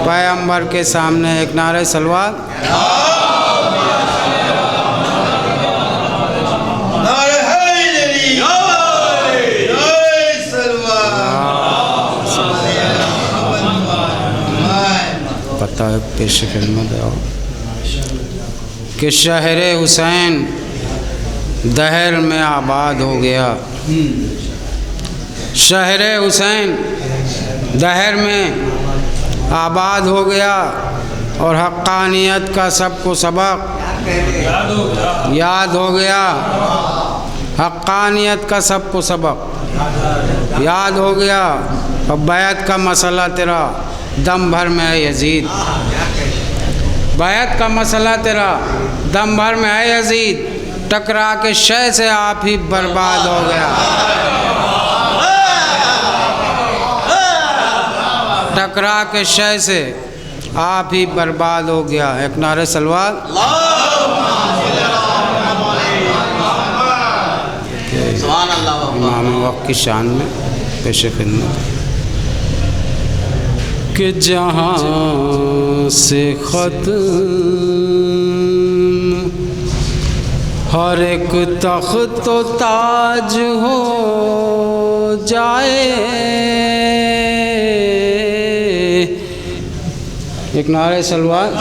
پیغمبر کے سامنے. ایک نعرہ صلوات. پتہ ہے پیش خدمت ہے کہ شہر حسین دہر میں آباد ہو گیا. شہر حسین دہر میں آباد ہو گیا اور حقانیت کا سب کو سبق یاد ہو گیا، حقانیت کا سب کو سبق یاد ہو گیا، اور بیعت کا مسئلہ تیرا دم بھر میں ہے یزید، بیعت کا مسئلہ تیرا دم بھر میں ہے یزید، ٹکرا کے شے سے آپ ہی برباد ہو گیا، ٹکرا کے شے سے آپ ہی برباد ہو گیا۔ ایک نعرہ سلوات امام وقت کی شان میں پیش خدمت کہ جہاں سے ختم ہر ایک تخت و تاج ہو جائے، ایک نعرہ سلوات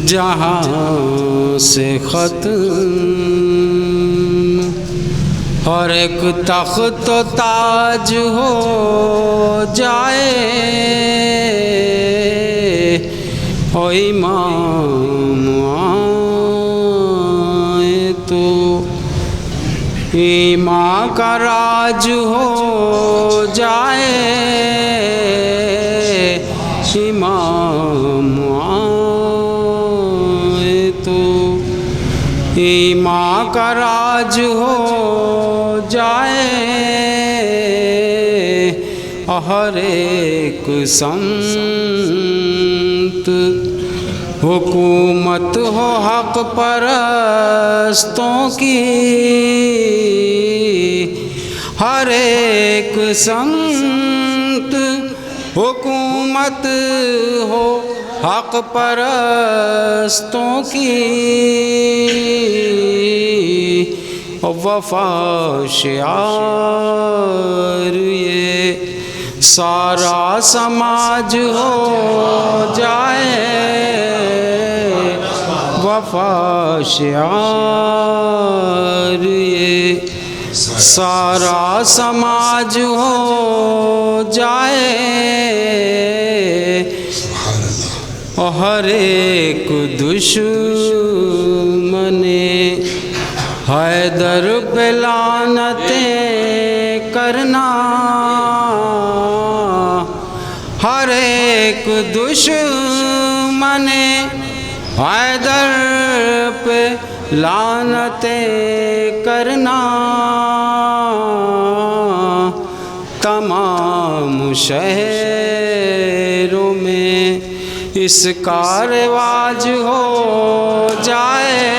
جہاں سے ختم ہر ایک تخت و تاج ہو جائے، او امام آئے تو ایمان کا راج ہو جائے، امام آئے تو ایمان کا راج ہو جائے، ہر ایک سمت حکومت ہو حق پرستوں کی، ہر ایک سمت حکومت ہو حق پرستوں کی، وفا شعار یہ سارا سماج ہو جائے، وفا شعار یہ سارا سماج ہو جائے، ہر ایک دشمن حیدر پہ لعنتیں کرنا، ہر ایک دشمن حیدر پہ لعنتیں کرنا، تمام شہروں میں اس کا رواج ہو جائے،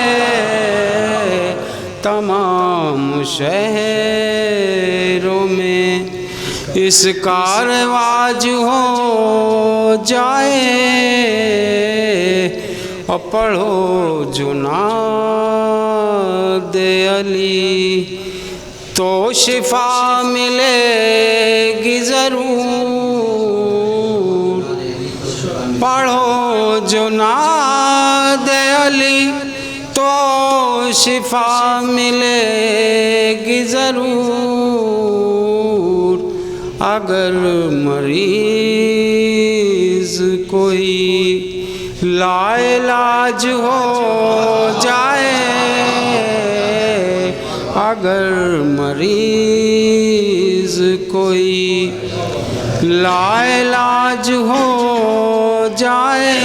تمام شہروں میں اس کا رواج ہو جائے، اور پڑھو جو نعت علی تو شفا ملے گی ضرور، پڑھو جو نعت علی تو شفا ملے گی ضرور، اگر مریض کوئی لا علاج ہو جائے، اگر مریض کوئی لا علاج ہو جائے،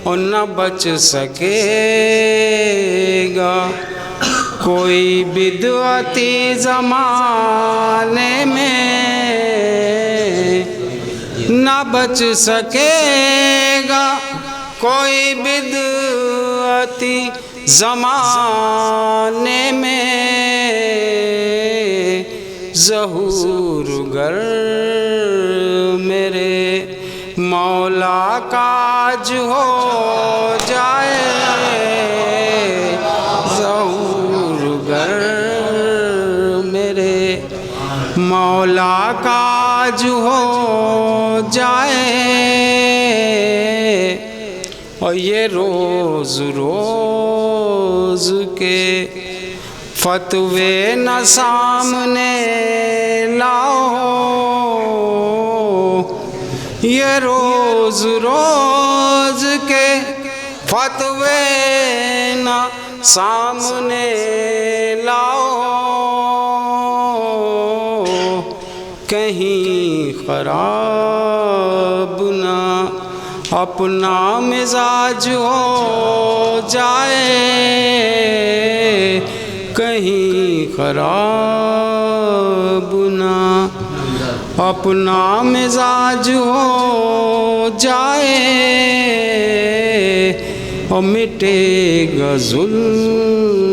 اور نہ بچ سکے گا کوئی بدعتی زمانے میں، نہ بچ سکے گا کوئی بدعتی زمانے میں، ظہور گر میرے مولا کا آج ہو جائے، ظہور گر میرے مولا کا آج ہو جائے، اور یہ روز روز کے فتوے نہ سامنے لاؤ، یہ روز روز کے فتوے نہ سامنے لاؤ، کہیں خراب نہ اپنا مزاج ہو جائے، کہیں خراب نہ اپنا مزاج ہو جائے، اور مٹے گا ظلم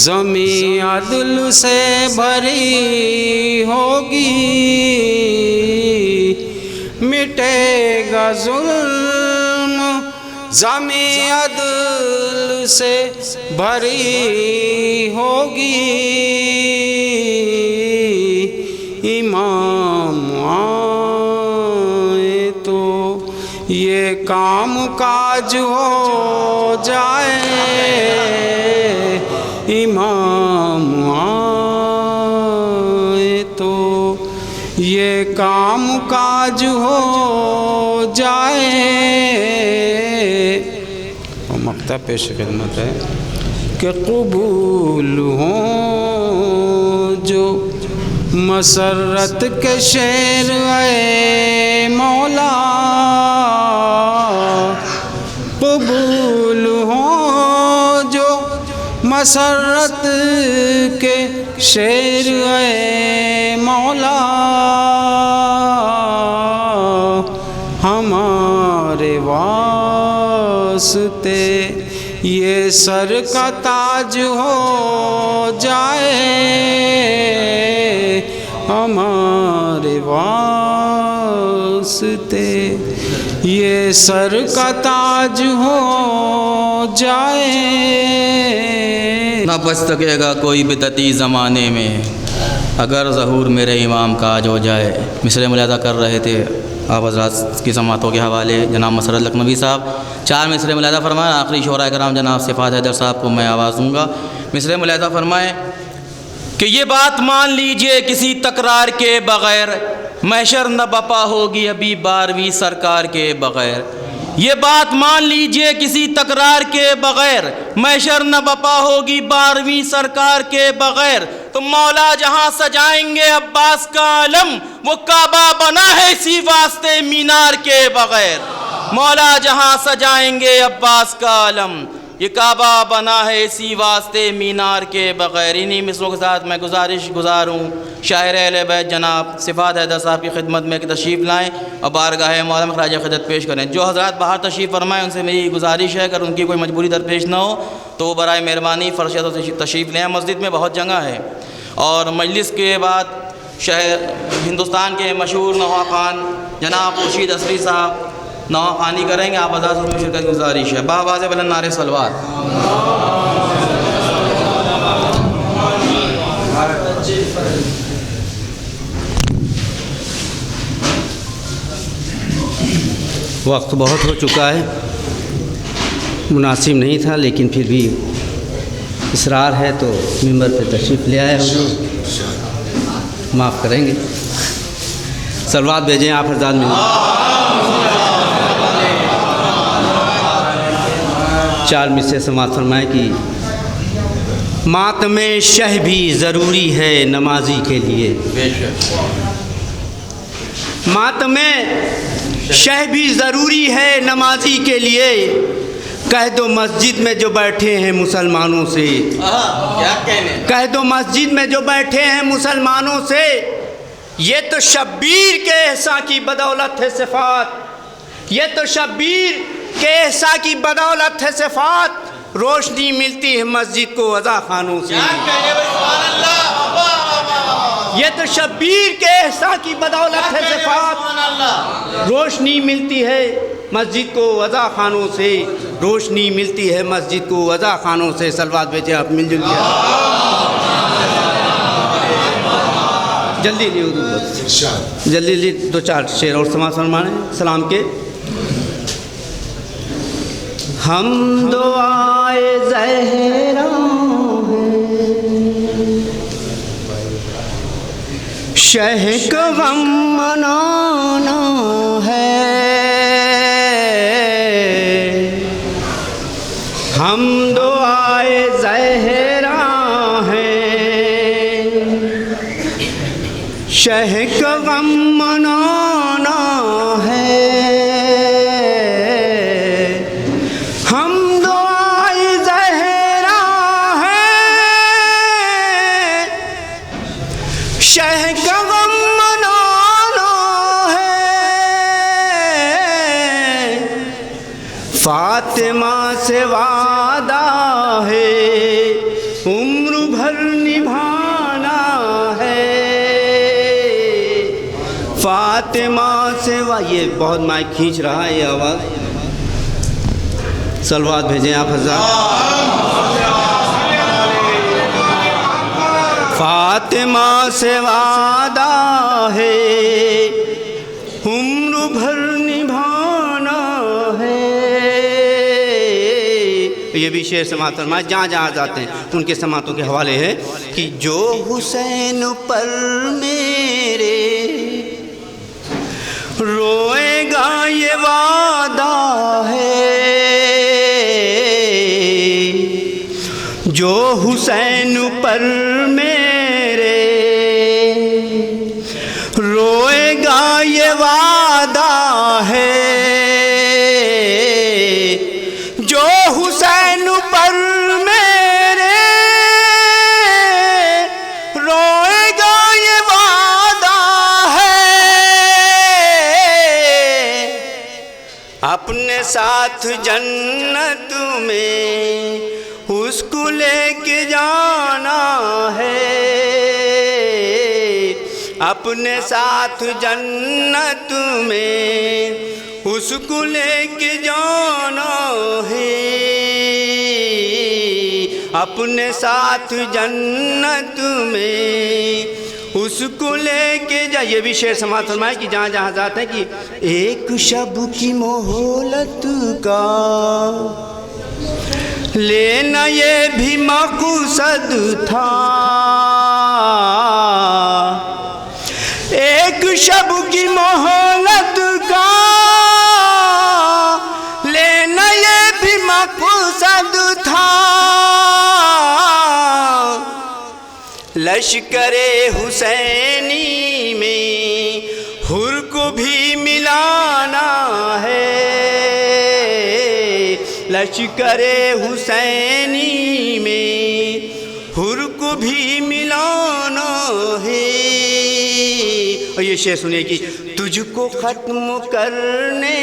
زمیں عدل سے بھری ہوگی، مٹے گا ظلم زمیں عدل سے بھری ہوگی، امام آئے تو یہ کام کاج ہو جائے، امام آئے تو یہ کام کاج ہو جائے۔ اور مقطع پیش خدمت ہے کہ قبول ہوں جو مسرت کے شعر اے مولا، قبول ہوں جو مسرت کے شعر اے مولا، ہمارے واسطے یہ سر کا تاج ہو جائے، ہمارے واسطے یہ سر کا تاج ہو جائے۔ نہ بچ سکے گا کوئی بدعتی زمانے میں اگر ظہور میرے امام کا آج ہو جائے۔ مصرع ملاحظہ کر رہے تھے آپ حضرات کی سماعتوں کے حوالے جناب مسرت لکھنوی صاحب، 4 مصرع ملاحظہ فرمائیں، آخری شعراء کرام جناب صفات حیدر صاحب کو میں آواز دوں گا۔ مصرع ملاحظہ فرمائیں کہ یہ بات مان لیجئے کسی تکرار کے بغیر محشر نہ بپا ہوگی ابھی 12ویں سرکار کے بغیر، یہ بات مان لیجئے کسی تکرار کے بغیر محشر نہ بپا ہوگی 12ویں سرکار کے بغیر، تو مولا جہاں سجائیں گے عباس کا علم وہ کعبہ بنا ہے اسی واسطے مینار کے بغیر، مولا جہاں سجائیں گے عباس کا علم یہ کعبہ بنا ہے اسی واسطے مینار کے بغیر۔ انہی مصروں کے ساتھ میں گزارش گزاروں شاعر اہل بیت جناب صفات حیدر صاحب کی خدمت میں کہ تشریف لائیں اور بارگاہ مولانا میں خراج خدمت پیش کریں۔ جو حضرات باہر تشریف فرمائیں ان سے میری گزارش ہے اگر ان کی کوئی مجبوری درپیش نہ ہو تو وہ برائے مہربانی فرش تشریف لیں، مسجد میں بہت جگہ ہے۔ اور مجلس کے بعد شہر ہندوستان کے مشہور نوحہ خوان جناب خورشید اسری صاحب نوحہ خوانی کریں گے، آپ حضرات میں شرکت کی گزارش ہے۔ باواز بلند نعرہ صلوات۔ وقت بہت ہو چکا ہے، مناسب نہیں تھا لیکن پھر بھی اصرار ہے تو ممبر پہ تشریف لے آئے حضور، معاف کریں گے۔ صلوات بھیجیں آپ حضرات میں۔ 4 مصرع سماعت فرمائیں کہ ماتم شہ بھی ضروری ہے نمازی کے لیے، ماتم شہ بھی ضروری ہے نمازی کے لیے، کہہ دو مسجد میں جو بیٹھے ہیں مسلمانوں سے، کہہ دو مسجد میں جو بیٹھے ہیں مسلمانوں سے، یہ تو شبیر کے احسان کی بدولت ہے صفات، یہ تو شبیر کے احسان کی بدولت ہے صفات، روشنی ملتی ہے مسجد کو عزا خانوں سے، یہ تو شبیر کے احسان کی بدولت ہے صفات، روشنی ملتی ہے مسجد کو عزا خانوں سے، روشنی ملتی ہے مسجد کو عزا خانوں سے۔ صلوات بھیجیں آپ مل جل کے، جلدی جلدی 2-4 شعر اور سماعت فرمانے سلام کے۔ ہم دعائے زہرا شہ کا غم منانا ہے، ہم دعائے زہرا ہیں، شہ کا غم منانا ہے، ہم دعائے زہرا ہیں، شہ کا غم منانا ہے، فاطمہ سے وعدہ ہے عمر بھر نبھانا ہے، فاطمہ سے یہ بہت مائک کھینچ رہا ہے یہ آواز، صلوات بھیجیں آپ حضرات۔ فاطمہ سے وعدہ ہے عمر بھر نبھانا ہے، یہ بھی شعر سماعت فرمائے، جہاں جہاں جاتے ہیں ان کے سماعتوں کے حوالے ہے کہ جو حسین پر میرے روئے گا یہ وعدہ ہے، جو حسین پر میرے روئے گا یہ وعدہ ہے، جو حسین پر میرے روئے گا یہ وعدہ ہے، اپنے ساتھ جنت میں اس کو لے کے جانا ہے، اپنے ساتھ جنت میں اس کو لے کے جانا ہے، اپنے ساتھ جنت میں اس کو لے کے جا۔ یہ بھی شعر سماعت فرمائے کہ جہاں جہاں ذات ہے کہ ایک شب کی مہلت کا لینا یہ بھی مقصد تھا، ایک شب کی مہلت کا لینا یہ بھی مقصد تھا، لشکر حسینی میں حر کو بھی ملانا ہے، لشکر حسینی میں حر کو بھی ملانا ہے۔ اور یہ شعر سنیے کہ تجھ کو ختم کرنے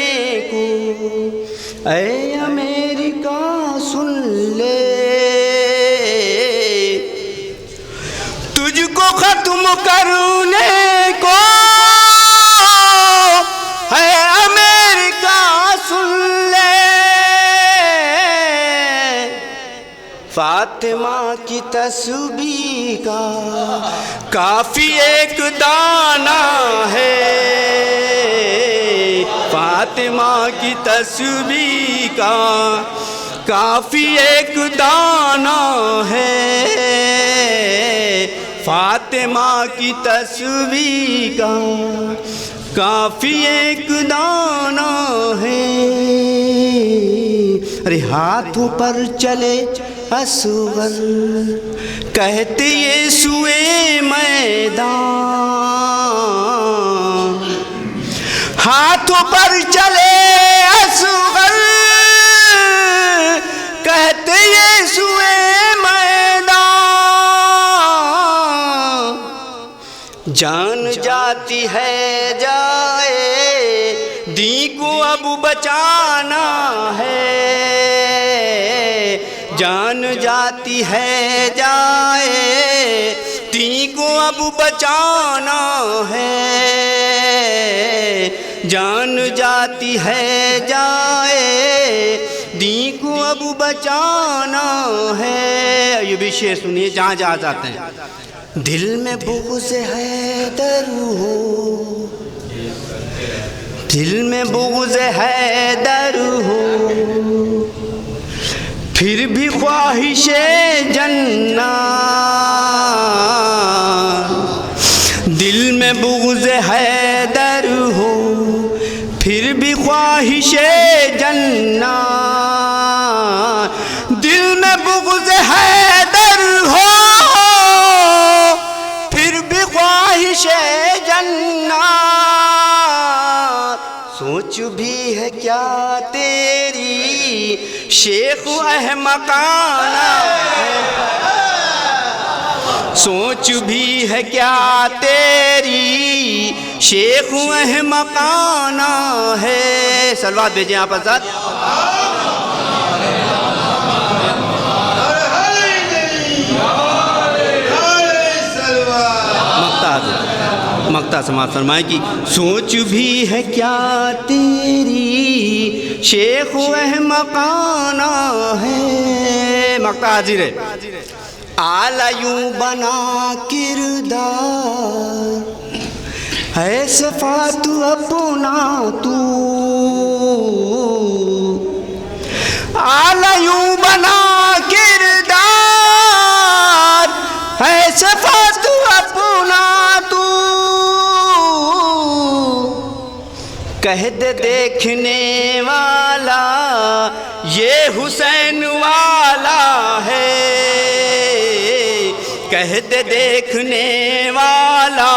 کو اے امریکہ سن لے، تجھ کو ختم کرنے کو اے امریکہ سن لے، فاطمہ کی تسبیح کا کافی ایک دانہ ہے، فاطمہ کی تسبیح کا کافی ایک دانہ ہے، فاطمہ کی تسبیح کا کافی ایک دانہ ہے۔ ارے ہاتھوں پر چلے اصغر کہتے یہ سوئے میدان، ہاتھوں پر چلے اصغر کہتے یہ سوئے میدان، جان جاتی ہے جائے دین کو اب بچانا ہے، جان جاتی ہے جائے دین کو اب بچانا ہے، جان جاتی ہے جائے دین کو اب بچانا ہے۔ یہ بھی شعر سنیے جہاں جہاں جاتے ہیں۔ دل میں بغض حیدر ہو، دل میں بغض حیدر ہو، پھر بھی خواہش جنت، دل میں بغض حیدر ہو، پھر بھی خواہش جنت، دل میں بغض حیدر ہو، پھر بھی خواہش جنت، سوچ بھی ہے کیا تیری شیخ احمقانہ ہے، سوچ بھی ہے کیا تیری شیخ احمقانہ ہے۔ سلوات بھیجیں آپ حضرت۔ مقطع سماعت فرمائے کہ سوچ بھی ہے کیا تیری شیخ احمقانہ ہے۔ مقطع حاضر ہے۔ اعلیٰ یوں بنا کردار ہے صفات اپنا تو، اعلیٰ یوں بنا کردار ہے صفات اپنا تو، کہہ دے دیکھنے والا یہ حسین والا ہے، کہہ دے دیکھنے والا